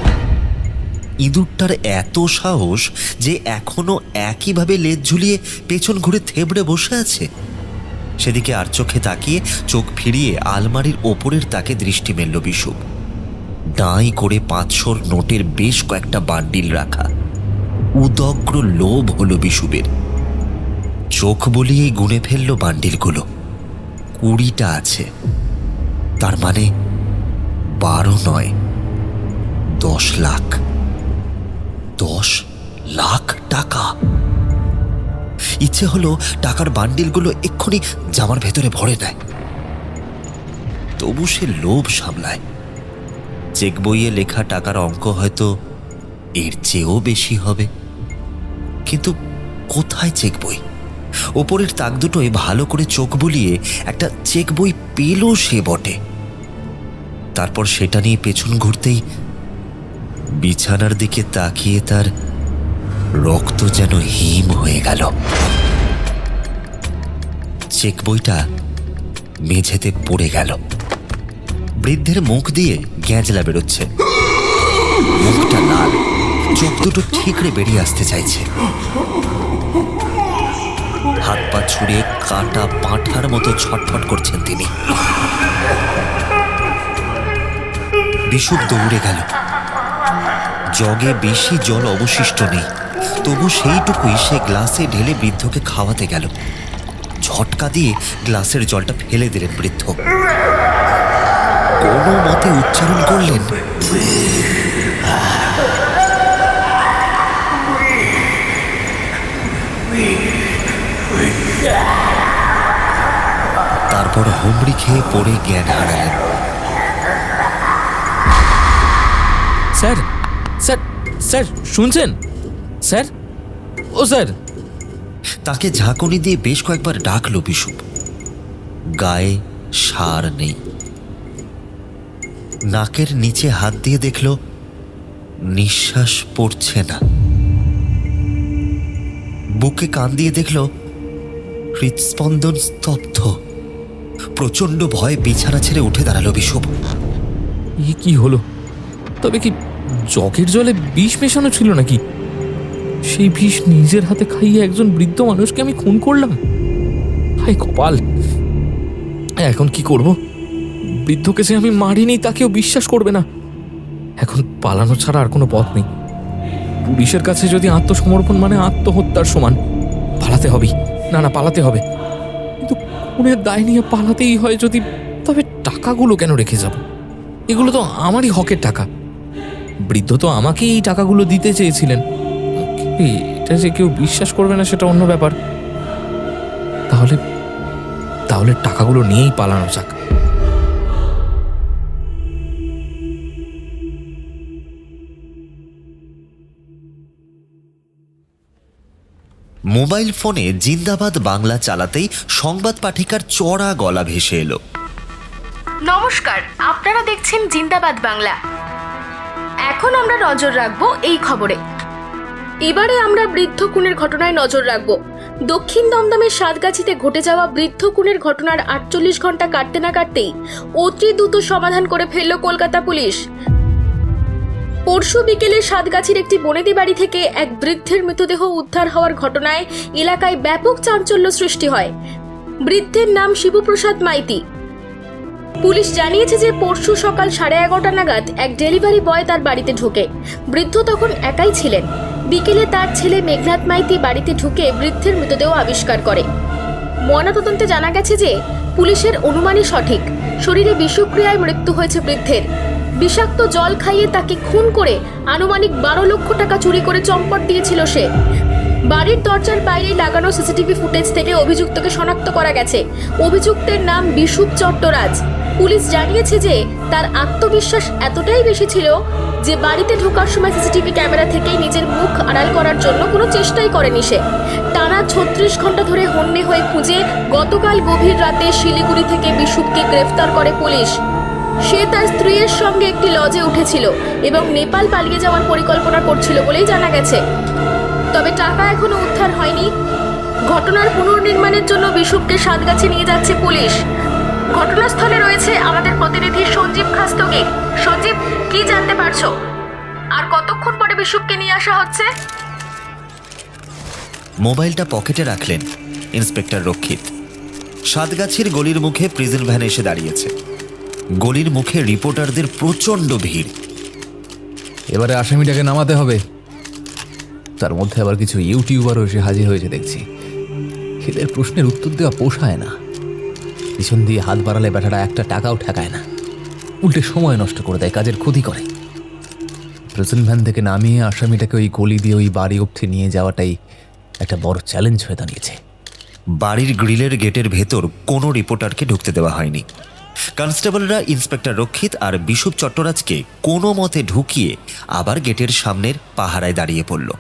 ইঁদুরটার এত সাহস যে এখনো একইভাবে লেজ ঝুলিয়ে পেছন ঘুরে থেবড়ে বসে আছে। সেদিকে আর চোখে তাকিয়ে চোখ ফিরিয়ে আলমারির ওপরের তাকে দৃষ্টি মেলল বিশুপ। ডাঁই করে 500 নোটের বেশ কয়েকটা বান্ডিল রাখা। উদগ্র লোভ হলো বিশুপের। চোখ বলিয়েই গুনে ফেলল বান্ডিলগুলো। 20টা আছে, তার মানে 12 নয় 10 লাখ। 10 লাখ টাকা! ইচ্ছে হলো টাকার বান্ডিলগুলো এক্ষুনি জামার ভেতরে ভরে নেয়, তবু সে লোভ সামলায়। চেক বইয়ে লেখা টাকার অঙ্ক হয়তো এর চেয়েও বেশি হবে, কিন্তু কোথায় চেক বই? ওপরের তাক দুটোয় ভালো করে চোখ বুলিয়ে একটা চেক বই পেল সে বটে। তারপর সেটা নিয়ে পেছন ঘুরতেই বিছানার দিকে তাকিয়ে তার রক্ত যেন হিম হয়ে গেল। চেক বইটা মেঝেতে পড়ে গেল। বৃদ্ধের মুখ দিয়ে গ্যাঁজলা বেরোচ্ছে, মুখটা লাল, চোখ দুটো ঠিকরে বেরিয়ে আসতে চাইছে। হাত পা ছুড়ে কাটা পাঁঠার মতো ছটফট করছেন তিনি। বিশুপ দৌড়ে গেল। জগে বেশি জল অবশিষ্ট নেই, তবু সেইটুকুই সে গ্লাসে ঢেলে বৃদ্ধকে খাওয়াতে গেল। ঝটকা দিয়ে গ্লাসের জলটা ফেলে দিলেন বৃদ্ধ। কোনো মতে উচ্চারণ করলেন, তারপর হুমড়ি খেয়ে পড়ে জ্ঞান হারালেন। স্যার স্যার স্যার শুনছেন? স্যার, ও স্যার! তাকে ঝাঁকুনি দিয়ে বেশ কয়েকবার ডাকল বিশুপ। গায়ে সার নেই। নাকের নিচে হাত দিয়ে দেখল নিঃশ্বাস পড়ছে না। বুকে কান দিয়ে দেখল হৃদস্পন্দন স্তব্ধ। প্রচন্ড ভয়ে বিছানা ছেড়ে উঠে দাঁড়ালো বিশুপ। কি হলো? তবে কি জগের জলে বিষ মেশানো ছিল নাকি? সেই বিষ নিজের হাতে খাইয়ে একজন বৃদ্ধ মানুষকে আমি খুন করলাম। হায় কপাল! এখন কি করব? বৃদ্ধকে সে আমি মারিনি তাকেও বিশ্বাস করবে না। এখন পালানো ছাড়া আর কোনো পথ নেই। পুলিশের কাছে যদি আত্মসমর্পণ মানে আত্মহত্যার সমান। পালাতে হবে, না পালাতে হবে। কিন্তু খুনের দায় নিয়ে পালাতেই হয় যদি, তবে টাকাগুলো কেন রেখে যাব? এগুলো তো আমারই হকের টাকা। বৃদ্ধ তো আমাকে এই টাকাগুলো দিতে চেয়েছিলেন। এটা যে কেউ বিশ্বাস করবে না সেটা অন্য ব্যাপার। তাহলে টাকাগুলো নিয়েই পালানো যাক। মোবাইল ফোনে জিন্দাবাদ বাংলা চালাতেই সংবাদ পাঠিকার চড়া গলা ভেসে এলো। নমস্কার, আপনারা দেখছেন জিন্দাবাদ বাংলা। এখন আমরা নজর রাখবো এই খবরে। এবারে আমরা বৃদ্ধ খুনের ঘটনায় নজর রাখবো। দক্ষিণ দমদমের সাতগাছিতে ঘটে যাওয়া বৃদ্ধ খুনের ঘটনার 48 ঘন্টা কাটতে না কাটতেই অতি দ্রুত সমাধান করে ফেলল কলকাতা পুলিশ। পরশু বিকেলে সাতগাছির একটি বনেদি বাড়ি থেকে এক বৃদ্ধের মৃতদেহ উদ্ধার হওয়ার ঘটনায় এলাকায় ব্যাপক চাঞ্চল্য সৃষ্টি হয়। বৃদ্ধের নাম শিবপ্রসাদ মাইতি। পুলিশ জানিয়েছে যে পরশু সকাল 11:30 নাগাদ এক ডেলিভারি বয় তার বাড়িতে ঢোকে। বৃদ্ধ তখন একাই ছিলেন। বিকেলে তার ছেলে মেঘনাথ মাইতি বাড়িতে ঢুকে বৃদ্ধের মৃতদেহ আবিষ্কার করে। ময়নাতদন্তে জানা গেছে যে পুলিশের অনুমানই সঠিক, শরীরে বিষক্রিয়ায় মৃত্যু হয়েছে বৃদ্ধের। বিষাক্ত জল খাইয়ে তাকে খুন করে আনুমানিক 12 লক্ষ টাকা চুরি করে চম্পট দিয়েছিল সে। বাড়ির দরজার বাইরে লাগানো সিসিটিভি ফুটেজ থেকে অভিযুক্তকে শনাক্ত করা গেছে। অভিযুক্তের নাম বিশুভ চট্টরাজ। পুলিশ জানিয়েছে যে তার আত্মবিশ্বাস এতটাই বেশি ছিল যে বাড়িতে ঢোকার সময় সিসিটিভি ক্যামেরা থেকেই নিজের মুখ আড়াল করার জন্য কোনো চেষ্টাই করেনি সে। টানা 36 ঘন্টা ধরে হন্যে হয়ে খুঁজে গতকাল গভীর রাতে শিলিগুড়ি থেকে বিশুভকে গ্রেফতার করে পুলিশ। সে তার স্ত্রীর সঙ্গে একটি লজে উঠেছিল এবং নেপাল পালিয়ে যাওয়ার পরিকল্পনা করছিল বলেই জানা গেছে। তবে টাকা এখনো উদ্ধার হয়নি। ঘটনার পুনর্নির্মাণের জন্য বিশুভকে সাতগাছি নিয়ে যাচ্ছে পুলিশ। ঘটনাস্থলে রয়েছে আমাদের প্রতিনিধি সঞ্জীব খাস্তগি। সঞ্জীব, কি জানতে পারছো? আর কতক্ষণ পরে বিশুভকে নিয়ে আসা হচ্ছে? মোবাইলটা পকেটে রাখলেন ইন্সপেক্টর রক্ষিত। সাতগাছির গলির মুখে প্রিজন ভ্যান এসে দাঁড়িয়েছে। গলির মুখে রিপোর্টারদের প্রচণ্ড ভিড়। এবারে আসামিটাকে নামাতে হবে। তার মধ্যে আবার কিছু ইউটিউবারও এসে হাজির হয়েছে দেখছি। এদের প্রশ্নের উত্তর দেওয়া পোষায় না। পিছন দিয়ে হাত বাড়ালে ব্যাটারা একটা টাকাও ঠেকায় না, উল্টে সময় নষ্ট করে দেয়, কাজের ক্ষতি করে। প্রেজেন্ট ভ্যান থেকে নামিয়ে আসামিটাকে ওই গলি দিয়ে ওই বাড়ি অবধি নিয়ে যাওয়াটাই একটা বড় চ্যালেঞ্জ হয়ে দাঁড়িয়েছে। বাড়ির গ্রিলের গেটের ভেতর কোনো রিপোর্টারকে ঢুকতে দেওয়া হয়নি। কনস্টেবলরা ইন্সপেক্টর রক্ষিত আর বিশুভ চট্টরাজকে কোনো মতে ঢুকিয়ে আবার গেটের সামনের পাহারায় দাঁড়িয়ে পড়ল।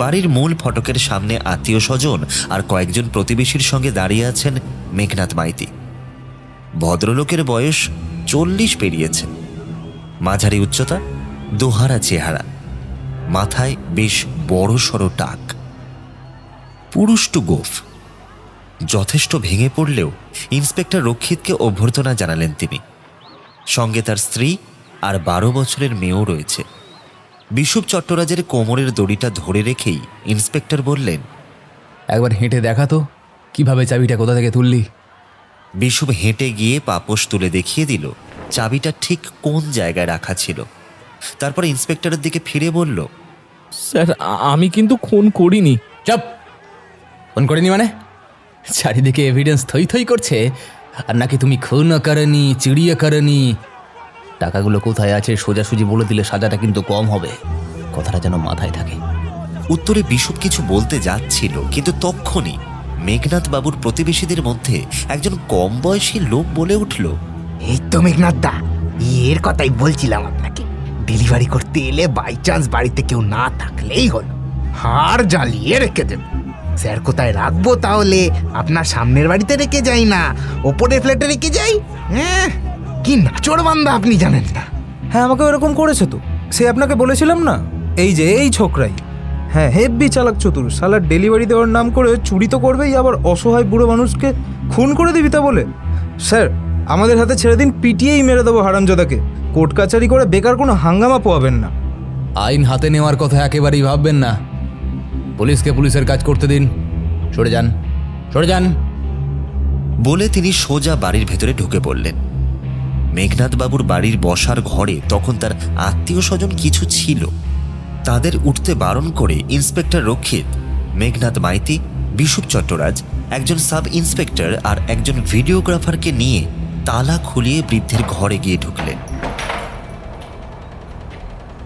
বাড়ির মূল ফটকের সামনে আত্মীয় স্বজন আর কয়েকজন প্রতিবেশীর সঙ্গে দাঁড়িয়ে আছেন মেঘনাথ মাইতি। ভদ্রলোকের বয়স 40 পেরিয়েছে। মাঝারি উচ্চতা, দোহারা চেহারা, মাথায় বেশ বড় সড়ো টাক, পুরুষ্টু গোফ। যথেষ্ট ভেঙে পড়লেও ইন্সপেক্টর রক্ষিতকে অভ্যর্থনা জানালেন তিনি। সঙ্গে তার স্ত্রী আর 12 বছরের মেয়েও রয়েছে। বিশুভ চট্টরাজের কোমরের দড়িটা ধরে রেখেই ইন্সপেক্টর বললেন, একবার হেঁটে দেখা তো কিভাবে চাবিটা কোথা থেকে তুললি। বিশুভ হেঁটে গিয়ে পাপোশ তুলে দেখিয়ে দিল চাবিটা ঠিক কোন জায়গায় রাখা ছিল। তারপর ইন্সপেক্টরের দিকে ফিরে বলল, স্যার, আমি কিন্তু খুন করিনি। চুপ! ফোন করিনি মানে? চারিদিকে এভিডেন্স থই থই করছে, আর নাকি তুমি খুন করনি, চিড়িয়া করনি। টাকাগুলো কোথায় আছে সোজাসুজি বলে দিলে সাজাটা কিন্তু কম হবে। কথাটা যেন মাথায় থাকে। উত্তরে বিশুভ কিছু বলতে যাচ্ছিল, কিন্তু তক্ষুনি মেঘনাথ বাবুর প্রতিবেশীদের মধ্যে একজন কম বয়সী লোক বলে উঠল, এই তো মেঘনাথ দা, এর কথাই বলছিলাম আপনাকে। ডেলিভারি করতে এলে বাই চান্স বাড়িতে কেউ না থাকলেই হলো, হাড় জ্বালিয়ে রেখে দেব। স্যার কোথায় রাখবো তাহলে? আপনার সামনের বাড়িতে রেখে যাই না ওপরের ফ্ল্যাটে রেখে যাই? হ্যাঁ, কি নাচড় বান্দা আপনি জানেন না। হ্যাঁ, আমাকে এরকম করেছে তো। সে আপনাকে বলেছিলাম না, এই যে এই ছোকরাই। হ্যাঁ, হেব্বি চালাক চতুর। সালার ডেলিভারি দেওয়ার নাম করে চুরি তো করবেই, আবার অসহায় বুড়ো মানুষকে খুন করে দিবি তা বলে। স্যার, আমাদের হাতে ছেড়ে দিন, পিটিয়েই মেরে দেবো হারামজাদাকে। কোর্ট কাচারি করে বেকার কোনো হাঙ্গামা পোয়াবেন না। আইন হাতে নেওয়ার কথা একেবারেই ভাববেন না। পুলিশকে পুলিশের কাজ করতে দিন। সরে যান, সরে যান। বলে তিনি সোজা বাড়ির ভেতরে ঢুকে পড়লেন। মেঘনাথ বাবুর বাড়ির বসার ঘরে তখন তার আত্মীয় স্বজন কিছু ছিল। তাদের উঠতে বারণ করে ইন্সপেক্টর রক্ষিত, মেঘনাথ মাইতি, বিশুভ চট্টরাজ, একজন সাব ইন্সপেক্টর আর একজন ভিডিওগ্রাফারকে নিয়ে তালা খুলিয়ে বৃদ্ধের ঘরে গিয়ে ঢুকলেন।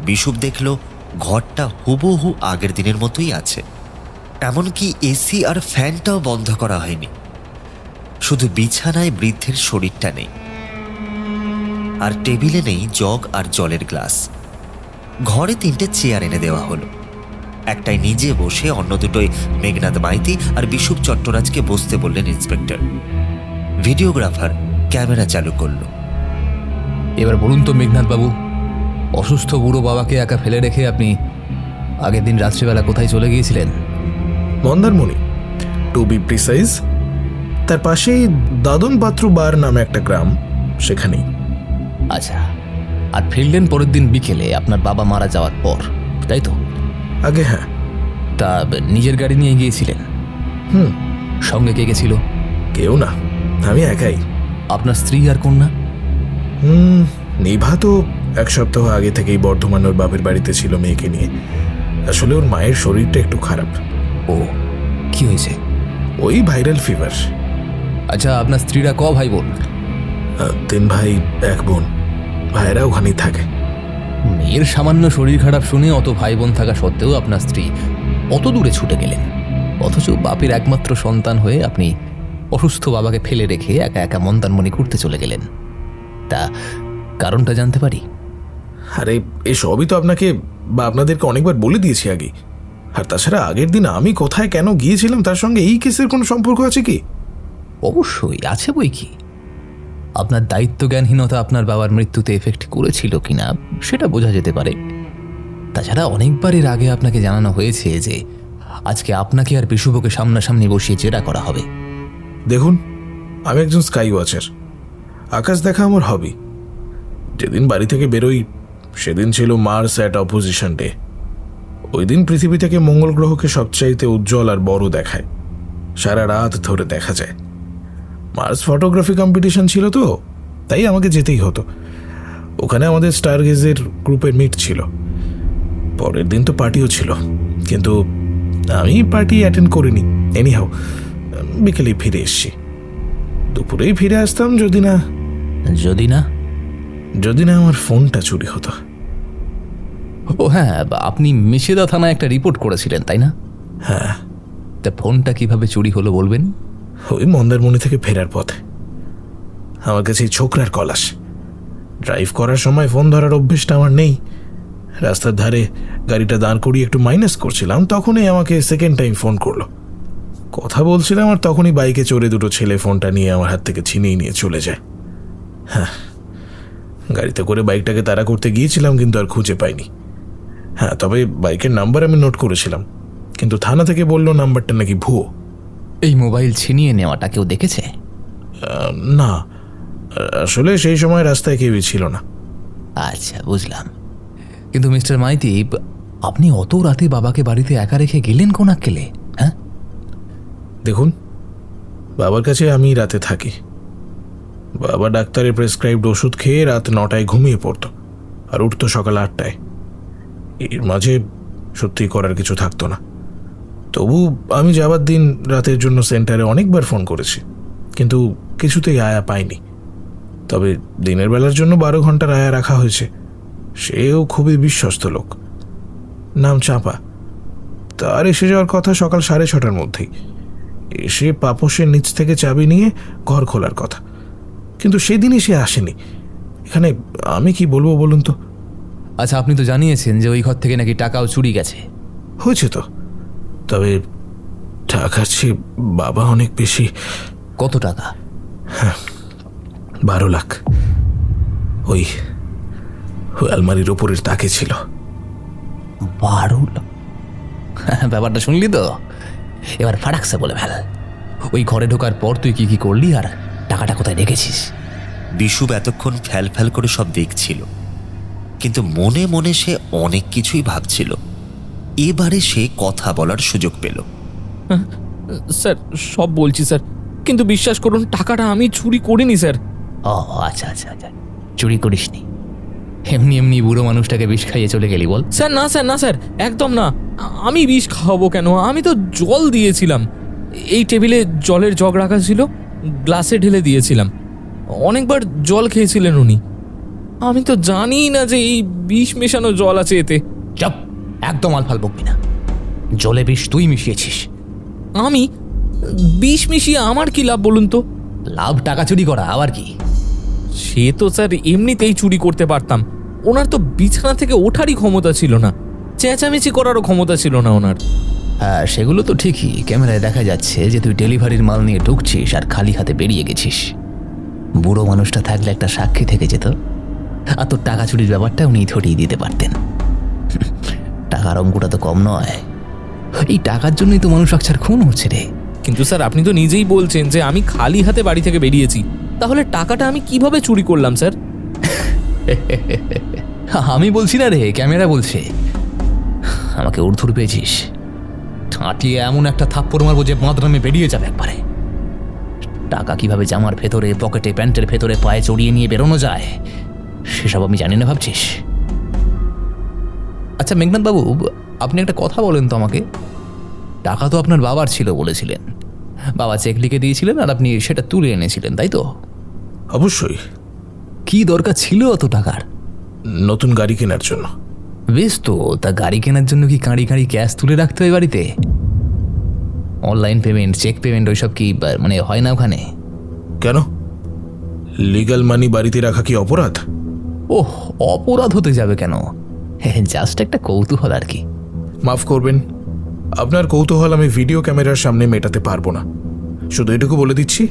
বিশুভ দেখল ঘরটা হুবহু আগের দিনের মতোই আছে। এমনকি এসি আর ফ্যানটাও বন্ধ করা হয়নি। শুধু বিছানায় বৃদ্ধের শরীরটা নেই, আর টেবিলে নেই জগ আর জলের গ্লাস। ঘরে 3টে চেয়ার এনে দেওয়া হলো। একটাই নিজে বসে, অন্য দুটোই মেঘনাথ মাইতি আর বিশুভ চট্টরাজকে বসতে বললেন ইন্সপেক্টর। ভিডিওগ্রাফার ক্যামেরা চালু করল। এবার বলুন তো মেঘনাথ বাবু, অসুস্থ বুড়ো বাবাকে একা ফেলে রেখে আপনি আগের দিন রাত্রিবেলা কোথায় চলে গিয়েছিলেন? Mandarmani, to be precise. তার পাশেই দাদন পাত্রু বার নামে একটা গ্রাম, সেখানেই। আচ্ছা, আর ফিরলেন পরের দিন বিকেলে আপনার বাবা মারা যাওয়ার পর, তাই তো? আগে হ্যাঁ। তা নিজের গাড়ি নিয়ে গিয়েছিলেন? হুম। সঙ্গে কে গেছিল? কেউ না, আমি একাই। আপনার স্ত্রী আর কন্যা? নিভা তো 1 সপ্তাহ আগে থেকেই বর্ধমান ওর বাপের বাড়িতে ছিল মেয়েকে নিয়ে। আসলে ওর মায়ের শরীরটা একটু খারাপ। ও, কি হয়েছে? ওই ভাইরাল ফিভার। আচ্ছা, আপনার স্ত্রীরা ক ভাই বোন? 3 ভাই 1 বোন। ভাইরা ওখানেই থাকে। মেয়ের সামান্য শরীর খারাপ শুনে অত ভাই বোন থাকা সত্ত্বেও আপনার স্ত্রী অত দূরে ছুটে গেলেন, অথচ বাপের একমাত্র সন্তান হয়ে আপনি অসুস্থ বাবাকে ফেলে রেখে একা একা মন্দারমণি ঘুরতে চলে গেলেন। তা কারণটা জানতে পারি? আরে এসবই তো আপনাকে বা আপনাদেরকে অনেকবার বলে দিয়েছি আগে। আর তাছাড়া আগের দিন আমি কোথায় কেন গিয়েছিলাম তার সঙ্গে এই কেসের কোনো সম্পর্ক আছে কি? অবশ্যই আছে বই কি। আপনার দায়িত্বজ্ঞানহীনতা আপনার বাবার মৃত্যুতে এফেক্ট করেছিল কিনা সেটা বোঝা যেতে পারে। তাছাড়া অনেকবার এর আগে আপনাকে জানানো হয়েছে যে আজকে আপনাকে আর বিশুভকে সামনাসামনি বসিয়ে জেরা করা হবে। দেখুন, আমি একজন স্কাই ওয়াচার। আকাশ দেখা আমার হবি। যেদিন বাড়ি থেকে বেরোই সেদিন ছিল মার্স অ্যাট অপোজিশন ডে। ওই দিন পৃথিবী থেকে মঙ্গল গ্রহকে সবচাইতে উজ্জ্বল আর বড় দেখায়। সারা রাত ধরে দেখা যায়। মার্স ফটোগ্রাফি কম্পিটিশন ছিল তো, তাই আমাকে যেতেই হতো। ওখানে আমাদের স্টার গেজের গ্রুপের মিট ছিল। পরের দিন তো পার্টিও ছিল, কিন্তু আমি পার্টি অ্যাটেন্ড করিনি। এনিহাও বিকেলেই ফিরে এসছি। দুপুরেই ফিরে আসতাম যদি না আমার ফোনটা চুরি হতো। ও হ্যাঁ, আপনি মেছেদা থানায় একটা রিপোর্ট করেছিলেন তাই না? হ্যাঁ। তা ফোনটা কিভাবে চুরি হলো বলবেন? ওই মন্দারমণি থেকে ফেরার পথে আমার কাছে ছোকরার কল আসে। ড্রাইভ করার সময় ফোন ধরার অভ্যেসটা আমার নেই। রাস্তার ধারে গাড়িটা দাঁড় করিয়ে একটু মাইনাস করছিলাম, তখনই আমাকে সেকেন্ড টাইম ফোন করলো। কথা বলছিলাম আর তখনই বাইকে চড়ে 2 ছেলে ফোনটা নিয়ে আমার হাত থেকে ছিনিয়ে নিয়ে চলে যায়। হ্যাঁ, গাড়িতে করে বাইকটাকে তাড়া করতে গিয়েছিলাম, কিন্তু আর খুঁজে পাইনি। হ্যাঁ, তবে বাইকের নাম্বার আমি নোট করেছিলাম, কিন্তু থানা থেকে বললো নাম্বারটা নাকি ভুয়ো। এই মোবাইল ছিনিয়ে নেওয়াটা কেউ দেখেছে? না, আসলে সেই সময় রাস্তায় কেউই ছিল না। আচ্ছা, বুঝলাম। কিন্তু মিস্টার মাইতি, আপনি অত রাতে বাবাকে বাড়িতে একা রেখে গেলেন কোন আক্কেলে? হ্যাঁ, দেখুন, বাবার কাছে আমি রাতে থাকি। বাবা ডাক্তারের প্রেসক্রাইবড ওষুধ খেয়ে রাত 9টায় ঘুমিয়ে পড়তো আর উঠতো সকাল 8টায়। এর মাঝে সত্যি করার কিছু থাকতো না। তবু আমি যাবার দিন রাতের জন্য সেন্টারে অনেকবার ফোন করেছি, কিন্তু কিছুতেই আয়া পাইনি। তবে দিনের বেলার জন্য 12 ঘন্টার আয়া রাখা হয়েছে। সেও খুবই বিশ্বস্ত লোক, নাম চাঁপা। তার এসে যাওয়ার কথা সকাল 6:30টার মধ্যেই। এসে পাপোশের নিচ থেকে চাবি নিয়ে ঘর খোলার কথা, কিন্তু সেদিনই সে আসেনি। এখানে আমি কি বলবো বলুন তো? আচ্ছা, আপনি তো জানিয়েছেন যে ওই ঘর থেকে নাকি টাকাও চুরি গেছে। হয়েছে তো, তবে টাকার চেয়ে বাবা অনেক বেশি। কত টাকা? 12 লাখ। ওই আলমারির ওপরের তাকে ছিল। 12 লাখ? ব্যাপারটা শুনলি তো? এবার ফাটাকসে বলে ফেল। ওই ঘরে ঢোকার পর তুই কি কি করলি আর টাকাটা কোথায় রেখেছিস? বিশু এতক্ষণ ফ্যাল ফ্যাল করে সব দেখছিল, কিন্তু মনে মনে সে অনেক কিছুই ভাবছিল। এবারে সে কথা বলার সুযোগ পেল। স্যার, সব বলছি স্যার, কিন্তু বিশ্বাস করুন টাকাটা আমি চুরি করিনি স্যার। ও আচ্ছা আচ্ছা আচ্ছা, চুরি করিসনি? এমনি এমনি বুড়ো মানুষটাকে বিষ খাইয়ে চলে গেলি বল? স্যার না স্যার, না স্যার, একদম না। আমি বিষ খাওয়াবো কেন? আমি তো জল দিয়েছিলাম। এই টেবিলে জলের জগ রাখা ছিল, গ্লাসে ঢেলে দিয়েছিলাম। অনেকবার জল খেয়েছিলেন উনি। আমি তো জানি না যে এই বিষ মেশানো জল আছে এতে। চুপ, একদম আলফাল বকবি না। জলে বিষ তুই মিশিয়েছিস। আমি বিষ মিশিয়ে আমার কি লাভ বলুন তো? লাভ টাকা চুরি করা, আবার কি? সে তো স্যার এমনিতেই চুরি করতে পারতাম। ওনার তো বিছানা থেকে ওঠারই ক্ষমতা ছিল না, চেঁচামেচি করারও ক্ষমতা ছিল না ওনার। হ্যাঁ, সেগুলো তো ঠিকই। ক্যামেরায় দেখা যাচ্ছে যে তুই ডেলিভারির মাল নিয়ে ঢুকছিস আর খালি হাতে বেরিয়ে গেছিস। বুড়ো মানুষটা থাকলে একটা সাক্ষী থেকে যেত, আর তোর টাকা চুরির ব্যাপারটা উনি ধরিয়ে দিতে পারতেন। টাকার অঙ্কটা তো কম নয়। এই টাকার জন্যই তো মানুষ আকছার খুন হচ্ছে রে। কিন্তু স্যার, আপনি তো নিজেই বলছেন যে আমি খালি হাতে বাড়ি থেকে বেরিয়েছি। তাহলে টাকাটা আমি কিভাবে চুরি করলাম স্যার? আমি বলছি না রে, ক্যামেরা বলছে। আমাকে উর্ধুর পেয়েছিস, ঠাঁটিয়ে এমন একটা থাপ্পড় মারবো যে বাঁধরামে বেরিয়ে যাবে একবারে। টাকা কিভাবে জামার ভেতরে, পকেটে, প্যান্টের ভেতরে, পায়ে চড়িয়ে নিয়ে বেরোনো যায় সেসব আমি জানি না ভাবছিস? আচ্ছা মেঘনাথ বাবু, আপনি একটা কথা বলেন তো আমাকে। টাকা তো আপনার বাবার ছিল বলেছিলেন, বাবা চেক লিখে দিয়েছিলেন আর আপনি সেটা তুলে এনেছিলেন, তাই তো? অবশ্যই। কি দরকার ছিল অত টাকার? নতুন গাড়ি কেনার জন্য। বেশ তো, তা গাড়ি কেনার জন্য কি কাঁড়ি কাঁড়ি ক্যাশ তুলে রাখতে হয় বাড়িতে? অনলাইন পেমেন্ট, চেক পেমেন্ট ওইসব কি মানে হয় না ওখানে? কেন, লিগ্যাল মানি বাড়িতে রাখা কি অপরাধ? ওহ, অপরাধ হতে যাবে কেন? জাস্ট একটা কৌতূহল আর কি। মাফ করবেন, আপনার কৌতূহল আমি ভিডিও ক্যামেরার সামনে মেটাতে পারবো না। শুধু এটুকু বলে দিচ্ছি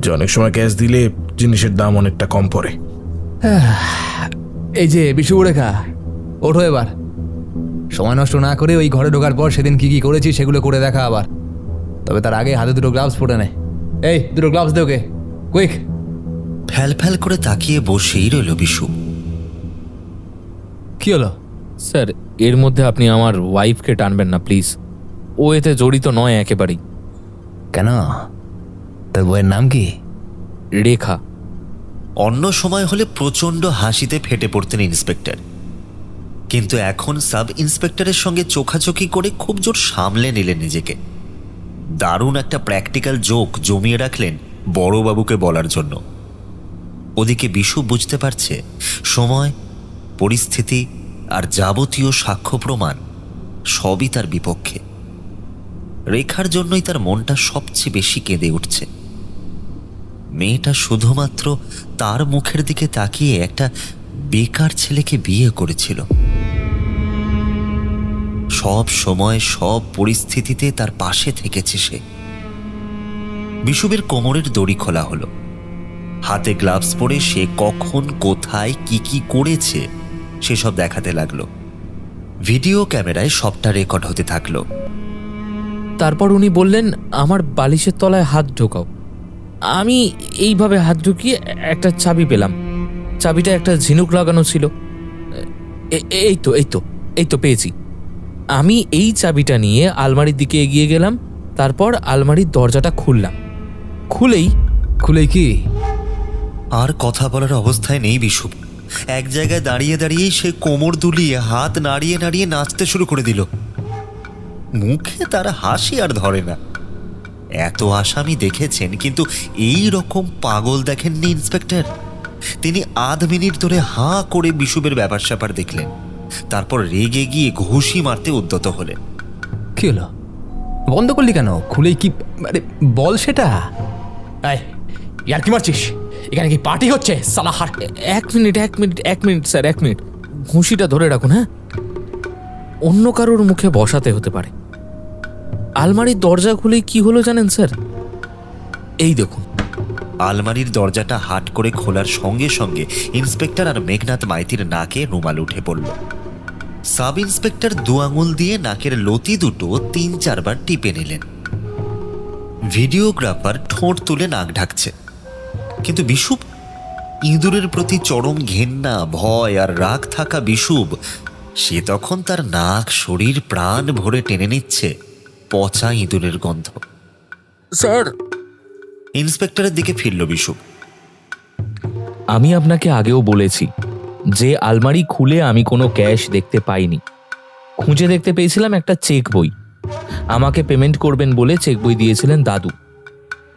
যে অনেক সময় ক্যাশ দিলে জিনিসের দাম অনেকটা কম পড়ে। এই যে বিশুরেখা, ওঠো এবার। সময় নষ্ট না করে ওই ঘরে ঢোকার পর সেদিন কি কি করেছি সেগুলো করে দেখা আবার। তবে তার আগে হাতে দুটো গ্লাভস পরে নে। এই দুটো গ্লাভস দে ওকে, কুইক। ফ্যাল ফ্যাল করে তাকিয়ে বসেই রইল বিশু। কি হলো? স্যার, এর মধ্যে আপনি আমার ওয়াইফকে টানবেন না প্লিজ। ও এতে জড়িত নয় একেবারেই। কেন, তোর বইয়ের নাম কি? রেখা। অন্য সময় হলে প্রচণ্ড হাসিতে ফেটে পড়তেন ইন্সপেক্টর, কিন্তু এখন সাব ইন্সপেক্টরের সঙ্গে চোখাচোখি করে খুব জোর সামলে নিলেন নিজেকে। দারুণ একটা প্র্যাকটিক্যাল জোক জমিয়ে রাখলেন বড়বাবুকে বলার জন্য। ওদিকে বিশু বুঝতে পারছে সময়, পরিস্থিতি আর যাবতীয় সাক্ষ্য প্রমাণ সবই তার বিপক্ষে। রেখার জন্যই তার মনটা সবচেয়ে বেশি কেঁদে উঠছে। মেয়েটা শুধুমাত্র তার মুখের দিকে তাকিয়ে একটা বেকার ছেলেকে বিয়ে করেছিল। সব সময় সব পরিস্থিতিতে তার পাশে থেকেছে সে। বিশুবের কোমরের দড়ি খোলা হলো, হাতে গ্লাভস পরে সে কখন কোথায় কি কি করেছে সেসব দেখাতে লাগলো। ভিডিও ক্যামেরায় সবটা রেকর্ড হতে থাকলো। তারপর উনি বললেন আমার বালিশের তলায় হাত ঢোকাও। আমি এইভাবে হাত ঢুকিয়ে একটা চাবি পেলাম। চাবিটা একটা ঝিনুক লাগানো ছিল। এই তো পেয়েছি। আমি এই চাবিটা নিয়ে আলমারির দিকে এগিয়ে গেলাম। তারপর আলমারির দরজাটা খুললাম। খুলেই কি আর কথা বলার অবস্থায় নেই বিশু। এক জায়গায় দাঁড়িয়ে দাঁড়িয়েই সে কোমর দুলিয়ে হাত নাড়িয়ে নাড়িয়ে নাচতে শুরু করে দিল। মুখে তার হাসি আর ধরে না। এত আসামি দেখেছেন, কিন্তু এই রকম পাগল দেখেননি ইন্সপেক্টর। তিনি আধ মিনিট ধরে হাঁ করে বিশুবের ব্যাপার স্যাপার দেখলেন, তারপর রেগে গিয়ে ঘুষি মারতে উদ্যত হলেন। কি হলো? বন্ধ করলি কেন? খুলেই কি মানে বল সেটা। ইয়ার কি মারছিস? এখানে কি পার্টি হচ্ছে? সালাহার। এক মিনিট স্যার, 1 মিনিট। ঘুষিটা ধরে রাখুন। হ্যাঁ, অন্য কারোর মুখে বসাতে হতে পারে। আলমারির দরজা খুলেই কি হলো জানেন স্যার? এই দেখুন। আলমারির দরজাটা হাট করে খোলার সঙ্গে সঙ্গে ইন্সপেক্টর আর মেঘনাথ মাইতির নাকে রুমাল উঠে পড়ল। সাব ইন্সপেক্টর 2 আঙুল দিয়ে নাকের লতি দুটো 3-4 বার টিপে নিলেন। ভিডিওগ্রাফার ঠোঁট তুলে নাক ঢাকছে, কিন্তু বিশুব, ইঁদুরের প্রতি চরম ঘেন্না, ভয় আর রাগ থাকা বিশুব, সে তখন তার নাক, শরীর, প্রাণ ভরে টেনে নিচ্ছে পচা ইঁদুরের গন্ধ। স্যার, ইন্সপেক্টরের দিকে ফিরল বিশুব। আমি আপনাকে আগেও বলেছি যে আলমারি খুলে আমি কোনো ক্যাশ দেখতে পাইনি। খুঁজে দেখতে পেয়েছিলাম একটা চেক বই। আমাকে পেমেন্ট করবেন বলে চেক বই দিয়েছিলেন দাদু।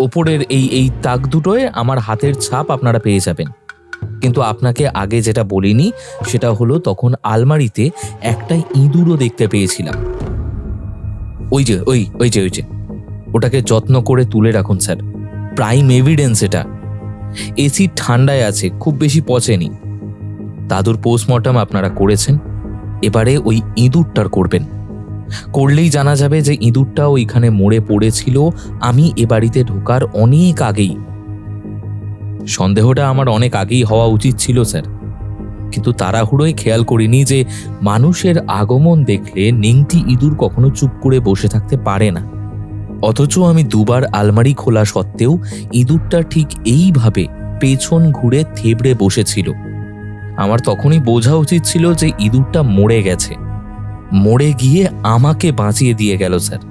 ওপরের এই তাক দুটোয় আমার হাতের ছাপ আপনারা পেয়ে যাবেন। কিন্তু আপনাকে আগে যেটা বলিনি সেটা হলো তখন আলমারিতে একটা ইঁদুরও দেখতে পেয়েছিলাম। ওই যে ওটাকে যত্ন করে তুলে রাখুন স্যার। প্রাইম এভিডেন্স এটা। এসি ঠান্ডায় আছে, খুব বেশি পচেনি। দাদুর পোস্টমর্টম আপনারা করেছেন, এবারে ওই ইঁদুরটার করবেন। করলেই জানা যাবে যে ইঁদুরটা ওইখানে মরে পড়েছিল আমি এ বাড়িতে ঢোকার অনেক আগেই। সন্দেহটা আমার অনেক আগেই হওয়া উচিত ছিল স্যার, কিন্তু তাড়াহুড়োয় খেয়াল করিনি যে মানুষের আগমন দেখলে নেংটি ইঁদুর কখনো চুপ করে বসে থাকতে পারে না। অথচ আমি 2 বার আলমারি খোলা সত্ত্বেও ইঁদুরটা ঠিক এইভাবে পেছন ঘুরে থেবড়ে বসেছিল। আমার তখনই বোঝা উচিত ছিল যে ইঁদুরটা মরে গেছে, মরে গিয়ে আমাকে বাঁচিয়ে দিয়ে গেল স্যার।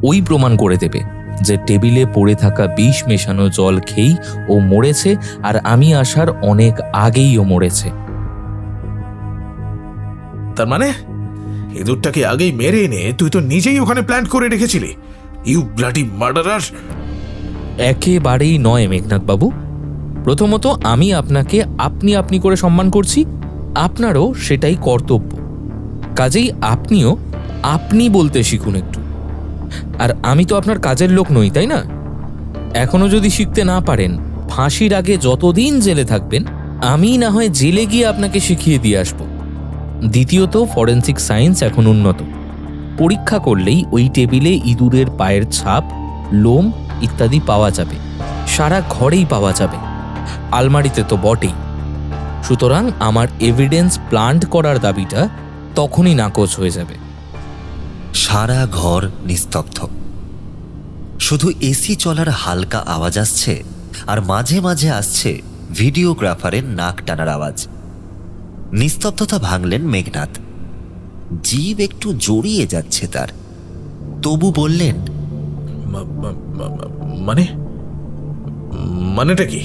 ওই প্রমাণ করে দেবে যে টেবিলে পড়ে থাকা বিষ মেশানো জল খেয়েই ও মরেছে, আর আমি আসার অনেক আগেই ও মরেছে। তার মানে ইঁদুরটাকে আগেই মেরে এনে তুই তো নিজেই ওখানে প্ল্যান করে রেখেছিলি। You bloody murderer! একেবারেই নয় মেঘনাথ বাবু। প্রথমত আমি আপনাকে আপনি আপনি করে সম্মান করছি, আপনারও সেটাই কর্তব্য। কাজেই আপনিও আপনি বলতে শিখুন একটু। আর আমি তো আপনার কাজের লোক নই, তাই না? এখনো যদি শিখতে না পারেন, ফাঁসির আগে যতদিন জেলে থাকবেন আমি না হয় জেলে গিয়ে আপনাকে শিখিয়ে দিয়ে আসব। দ্বিতীয়ত, ফরেনসিক সায়েন্স এখন উন্নত। পরীক্ষা করলেই ওই টেবিলে ইঁদুরের পায়ের ছাপ, লোম ইত্যাদি পাওয়া যাবে। সারা ঘরেই পাওয়া যাবে, আলমারিতে তো বটেই। সুতরাং আমার এভিডেন্স প্লান্ট করার দাবিটা তখনই নাকচ হয়ে যাবে। সারা ঘর নিস্তব্ধ, শুধু এসি চলার হালকা আওয়াজ আসছে, আর মাঝে মাঝে আসছে ভিডিওগ্রাফারের নাক টানার আওয়াজ। নিস্তব্ধতা ভাঙলেন মেঘনাথ। জিভ একটু জড়িয়ে যাচ্ছে তার, তবু বললেন, মানেটা কি?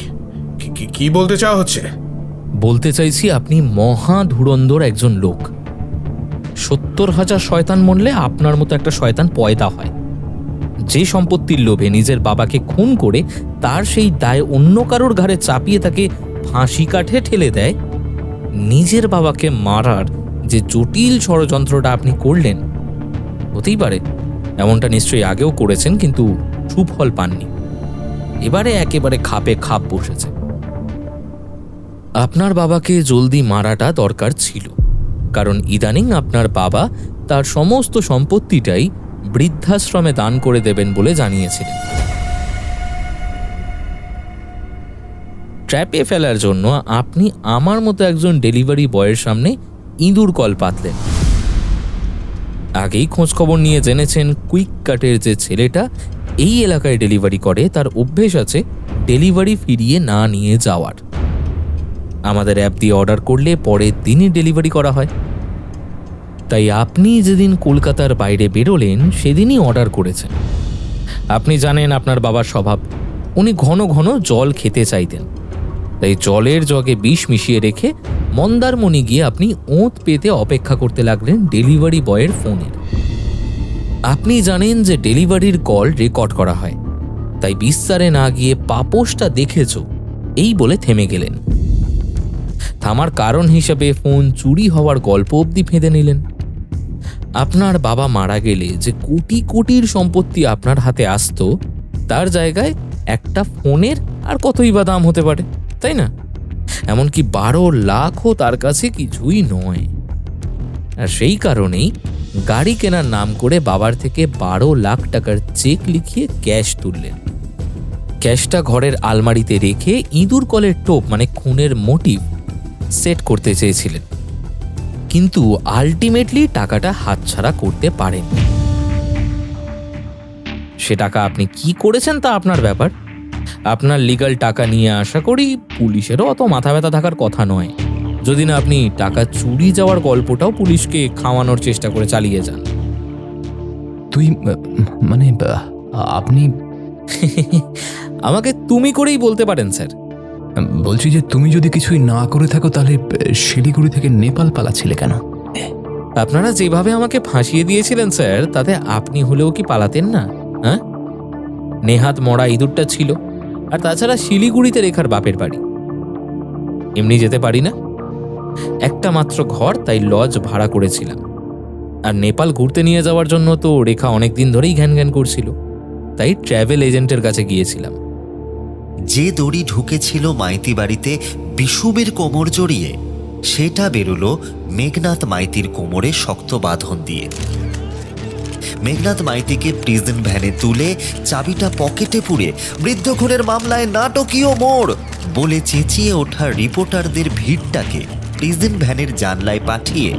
কি বলতে চাওয়া হচ্ছে? বলতে চাইছি আপনি মহা ধুরন্ধর একজন লোক। 70,000 শয়তান মরলে আপনার মতো একটা শয়তান পয়দা হয়, যে সম্পত্তির লোভে নিজের বাবাকে খুন করে তার সেই দায় অন্য কারোর ঘাড়ে চাপিয়ে তাকে ফাঁসি কাঠে ঠেলে দেয়। নিজের বাবাকে মারার যে জটিল ষড়যন্ত্রটা আপনি করলেন, হতেই পারে এমনটা নিশ্চয়ই আগেও করেছেন, কিন্তু সুফল পাননি। এবারে একেবারে খাপে খাপ বসেছে। আপনার বাবাকে জলদি মারাটা দরকার ছিল, কারণ ইদানিং আপনার বাবা তার সমস্ত সম্পত্তিটাই বৃদ্ধাশ্রমে দান করে দেবেন বলে জানিয়েছিলেন। ট্র্যাপে ফেলার জন্য আপনি আমার মতো একজন ডেলিভারি বয়ের সামনে ইঁদুর কল পাতলেন। আগেই খোঁজখবর নিয়ে জেনেছেন কুইক কাটের যে ছেলেটা এই এলাকায় ডেলিভারি করে, তার অভ্যেস আছে ডেলিভারি ফিরিয়ে না নিয়ে যাওয়ার। আমাদের অ্যাপ দিয়ে অর্ডার করলে পরের দিনই ডেলিভারি করা হয়। তাই আপনি যেদিন কলকাতার বাইরে বেরোলেন সেদিনই অর্ডার করেছেন। আপনি জানেন আপনার বাবার স্বভাব, উনি ঘন ঘন জল খেতে চাইতেন। তাই জলের জগে বিষ মিশিয়ে রেখে মন্দারমণি গিয়ে আপনি ওঁত পেতে অপেক্ষা করতে লাগলেন ডেলিভারি বয়ের ফোনের। আপনি জানেন যে ডেলিভারির কল রেকর্ড করা হয়, তাই বিস্তারে না গিয়ে পাপোশটা দেখেছ এই বলে থেমে গেলেন। থামার কারণ হিসেবে ফোন চুরি হওয়ার গল্প অবধি ফেঁদে নিলেন। আপনার বাবা মারা গেলে যে কোটি কোটির সম্পত্তি আপনার হাতে আসতো, তার জায়গায় একটা ফোনের আর কতই বা দাম হতে পারে, তাই না? এমনকি 12 লাখও তার কাছে কিছুই নয়। আর সেই কারণেই গাড়ি কেনার নাম করে বাবার থেকে 12 লাখ টাকার চেক লিখিয়ে ক্যাশ তুললেন। ক্যাশটা ঘরের আলমারিতে রেখে ইঁদুর কলের টোপ মানে খুনের মোটিভ সেট করতে চেয়েছিলেন, কিন্তু আলটিমেটলি টাকাটা হাতছাড়া করতে পারেন। সে টাকা আপনি কি করেছেন তা আপনার ব্যাপার। আপনার লিগ্যাল টাকা নিয়ে আশা করি পুলিশেরও অত মাথা ব্যথা থাকার কথা নয়, যদি না আপনি টাকা চুরি যাওয়ার গল্পটাও পুলিশকে খাওয়ানোর চেষ্টা করে চালিয়ে যান। তুই মানে আপনি আমাকে তুমি করেই বলতে পারেন স্যার। বলছি যে তুমি যদি কিছুই না করে থাকো তাহলে শিলিগুড়ি থেকে নেপাল পালাচ্ছিলে কেন? আপনারা যেভাবে আমাকে ফাঁসিয়ে দিয়েছিলেন স্যার, তাতে আপনি হলেও কি পালাতেন না? হ্যাঁ, নেহাত মরা ইঁদুরটা ছিল, আর তাছাড়া শিলিগুড়িতে রেখার বাপের বাড়ি, এমনি যেতে পারি না। একটা মাত্র ঘর, তাই লজ ভাড়া করেছিলাম। আর নেপাল ঘুরতে নিয়ে যাওয়ার জন্য তো রেখা অনেক দিন ধরেই ঘ্যান ঘ্যান করছিল, তাই ট্র্যাভেল এজেন্টের কাছে গিয়েছিলাম। যে দড়ি ঢুকেছিল মাইতি বাড়িতে বিষুবের কোমর জড়িয়ে, সেটা বেরোলো মেঘনাথ মাইতির কোমরে শক্ত বাঁধন দিয়ে। মেঘনাথ মাইতিকে প্রিজন ভ্যানে তুলে চাবিটা পকেটে পুরে বৃদ্ধ খুনের মামলায় নাটকীয় মোড় বলে চেঁচিয়ে ওঠা রিপোর্টারদের ভিড়টাকে প্রিজন ভ্যানের জানলায় পাঠিয়ে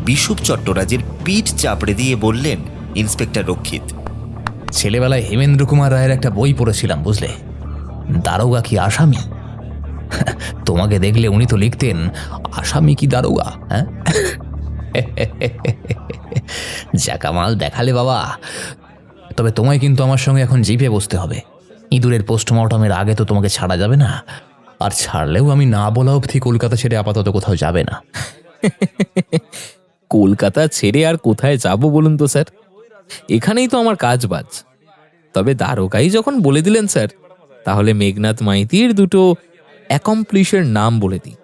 বিষুব চট্টরাজের পিঠ চাপড়ে দিয়ে বললেন ইন্সপেক্টর রক্ষিত, ছেলেবেলায় হেমেন্দ্র কুমার রায়ের একটা বই পড়েছিলাম, বুঝলে, দারোগা কি আসামি। তোমাকে দেখলে উনি তো লিখতেন আসামি কি দারোগা। হ্যাঁ, জাকামাল দেখালে বাবা। তবে তোমায় কিন্তু আমার সঙ্গে এখন জিপে বসতে হবে। ইঁদুরের পোস্টমর্টমের আগে তো তোমাকে ছাড়া যাবে না, আর ছাড়লেও আমি না বলা অবধি কলকাতা ছেড়ে আপাতত কোথাও যাবে না। কলকাতা ছেড়ে আর কোথায় যাব বলুন তো স্যার, এখানেই তো আমার কাজ বাজ। তবে দ্বারকাই যখন বলে দিলেন স্যার, তাহলে মেঘনাথ মাইতির দুটো অ্যাকমপ্লিশের নাম বলে দিই,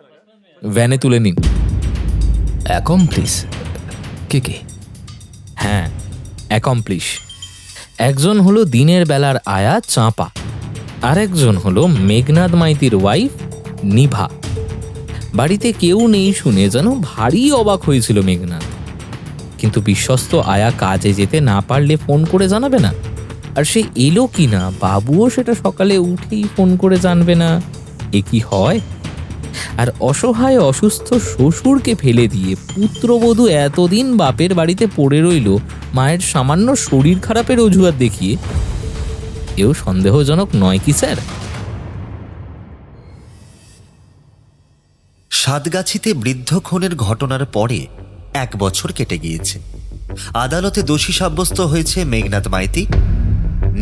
ভ্যানে তুলে নিন। অ্যাকমপ্লিস? কে কে? হ্যাঁ, অ্যাকমপ্লিশ। একজন হলো দিনের বেলার আয়া চাঁপা, আর একজন হলো মেঘনাথ মাইতির ওয়াইফ নিভা। বাড়িতে কেউ নেই শুনে যেন ভারী অবাক হয়েছিল মেঘনাথ, কিন্তু বিশ্বস্ত আয়া কাজে যেতে না পারলে ফোন করে জানাবে না, আর সে এলো কি না বাবুও সেটা সকালে উঠেই ফোন করে জানবে না। এ কি হয়? আর অসহায় অসুস্থ শ্বশুরকে ফেলে দিয়ে পুত্রবধূ এতদিন বাপের বাড়িতে পড়ে রইল মায়ের সামান্য শরীর খারাপের অজুহাত দেখিয়ে, এও সন্দেহজনক নয় কি স্যার? সাতগাছিতে বৃদ্ধ খুনের ঘটনার পরে 1 বছর কেটে গিয়েছে। আদালতে দোষী সাব্যস্ত হয়েছে মেঘনাথ মাইতি,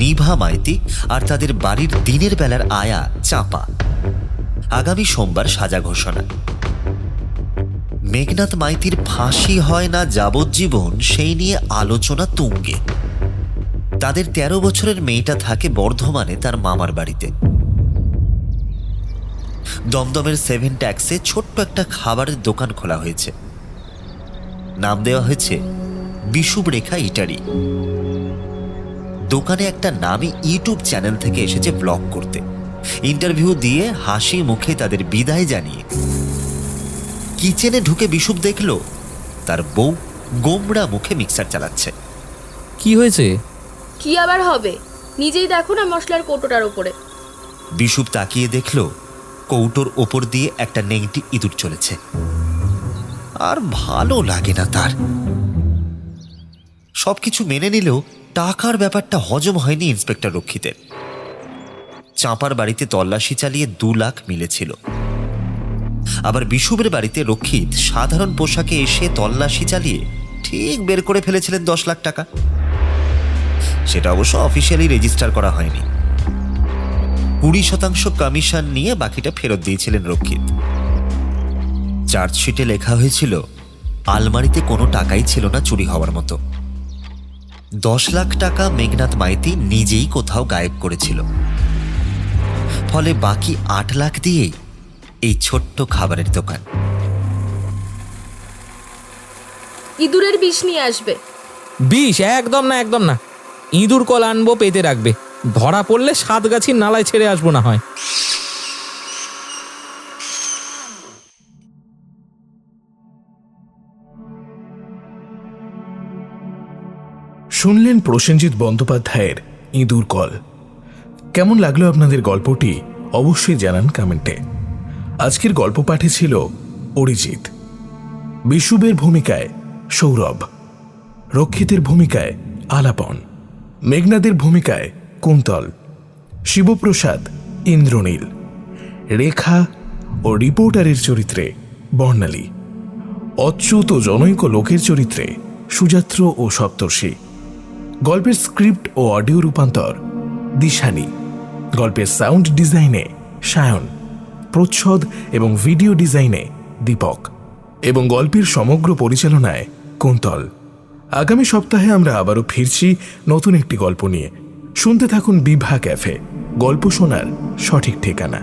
নিভা মাইতি আর তাদের বাড়ির দিনের বেলার আয়া চাঁপা। আগামী সোমবার সাজা ঘোষণা। মেঘনাথ মাইতির ফাঁসি হয় না যাবজ্জীবন, সেই নিয়ে আলোচনা তুঙ্গে। তাদের 13 বছরের মেয়েটা থাকে বর্ধমানে তার মামার বাড়িতে। দমদমের 7 ট্যাক্সে ছোট্ট একটা খাবারের দোকান খোলা হয়েছে। নাম দেওয়া হয়েছে বিষুব রেখা ইটারি। দোকানে একটা নামী ইউটিউব চ্যানেল থেকে এসেছে ব্লগ করতে। ইন্টারভিউ দিয়ে হাসি মুখে তাদের বিদায় জানিয়ে কিচেনে ঢুকে বিষুব দেখল তার বউ গোমড়া মুখে মিক্সার চালাচ্ছে। কি হয়েছে? কি আবার হবে, নিজেই দেখো না মশলার কৌটোটার উপরে। বিষুব তাকিয়ে দেখল কৌটোর ওপর দিয়ে একটা নেংটি ইঁদুর চলেছে। আর ভালো লাগে না তার। সবকিছু মেনে নিলেও টাকার ব্যাপারটা হজম হয়নি ইন্সপেক্টর রক্ষিতের। চাঁপার বাড়িতে তল্লাশি চালিয়ে 2 লাখ মিলেছিল। আবার বিষুবের বাড়িতে রক্ষিত সাধারণ পোশাকে এসে তল্লাশি চালিয়ে ঠিক বের করে ফেলেছিলেন 10 লাখ টাকা। সেটা অবশ্য অফিসিয়ালি রেজিস্টার করা হয়নি। 20% কমিশন নিয়ে বাকিটা ফেরত দিয়েছিলেন রক্ষিত। চার্জশিটে লেখা হয়েছিল আলমারিতে কোনো টাকাই ছিল না চুরি হওয়ার মতো। 10 লাখ টাকা মেঘনাথ মাইতি নিজেই কোথাও গায়েব করেছিল। ফলে বাকি 8 লাখ দিয়েই এই ছোট্ট খাবারের দোকান। ইঁদুরের বিষ নিয়ে আসবে। বিষ? একদম না, একদম না। ইঁদুর কল আনবো, পেতে রাখবে। ধরা পড়লে সাতগাছির নালায় ছেড়ে আসবো না হয়। শুনলেন প্রসেনজিৎ বন্দ্যোপাধ্যায়ের ইঁদুর কল। কেমন লাগলো আপনাদের গল্পটি অবশ্যই জানান কমেন্টে। আজকের গল্প পাঠে ছিল অরিজিৎ, বিষুবের ভূমিকায় সৌরভ, রক্ষিতের ভূমিকায় আলাপন, মেঘনাদের ভূমিকায় কুন্তল, শিবপ্রসাদ ইন্দ্রনীল, রেখা ও রিপোর্টারের চরিত্রে বর্ণালী, অচ্যুত ও জনৈক লোকের চরিত্রে সুযাত্র ও সপ্তর্ষি। গল্পের স্ক্রিপ্ট ও অডিও রূপান্তর দিশানি। গল্পের সাউন্ড ডিজাইনে সায়ন, প্রচ্ছদ এবং ভিডিও ডিজাইনে দীপক এবং গল্পের সমগ্র পরিচালনায় কুন্তল। আগামী সপ্তাহে আমরা আবারও ফিরছি নতুন একটি গল্প নিয়ে। শুনতে থাকুন বিভা ক্যাফে, গল্প শোনার সঠিক ঠিকানা।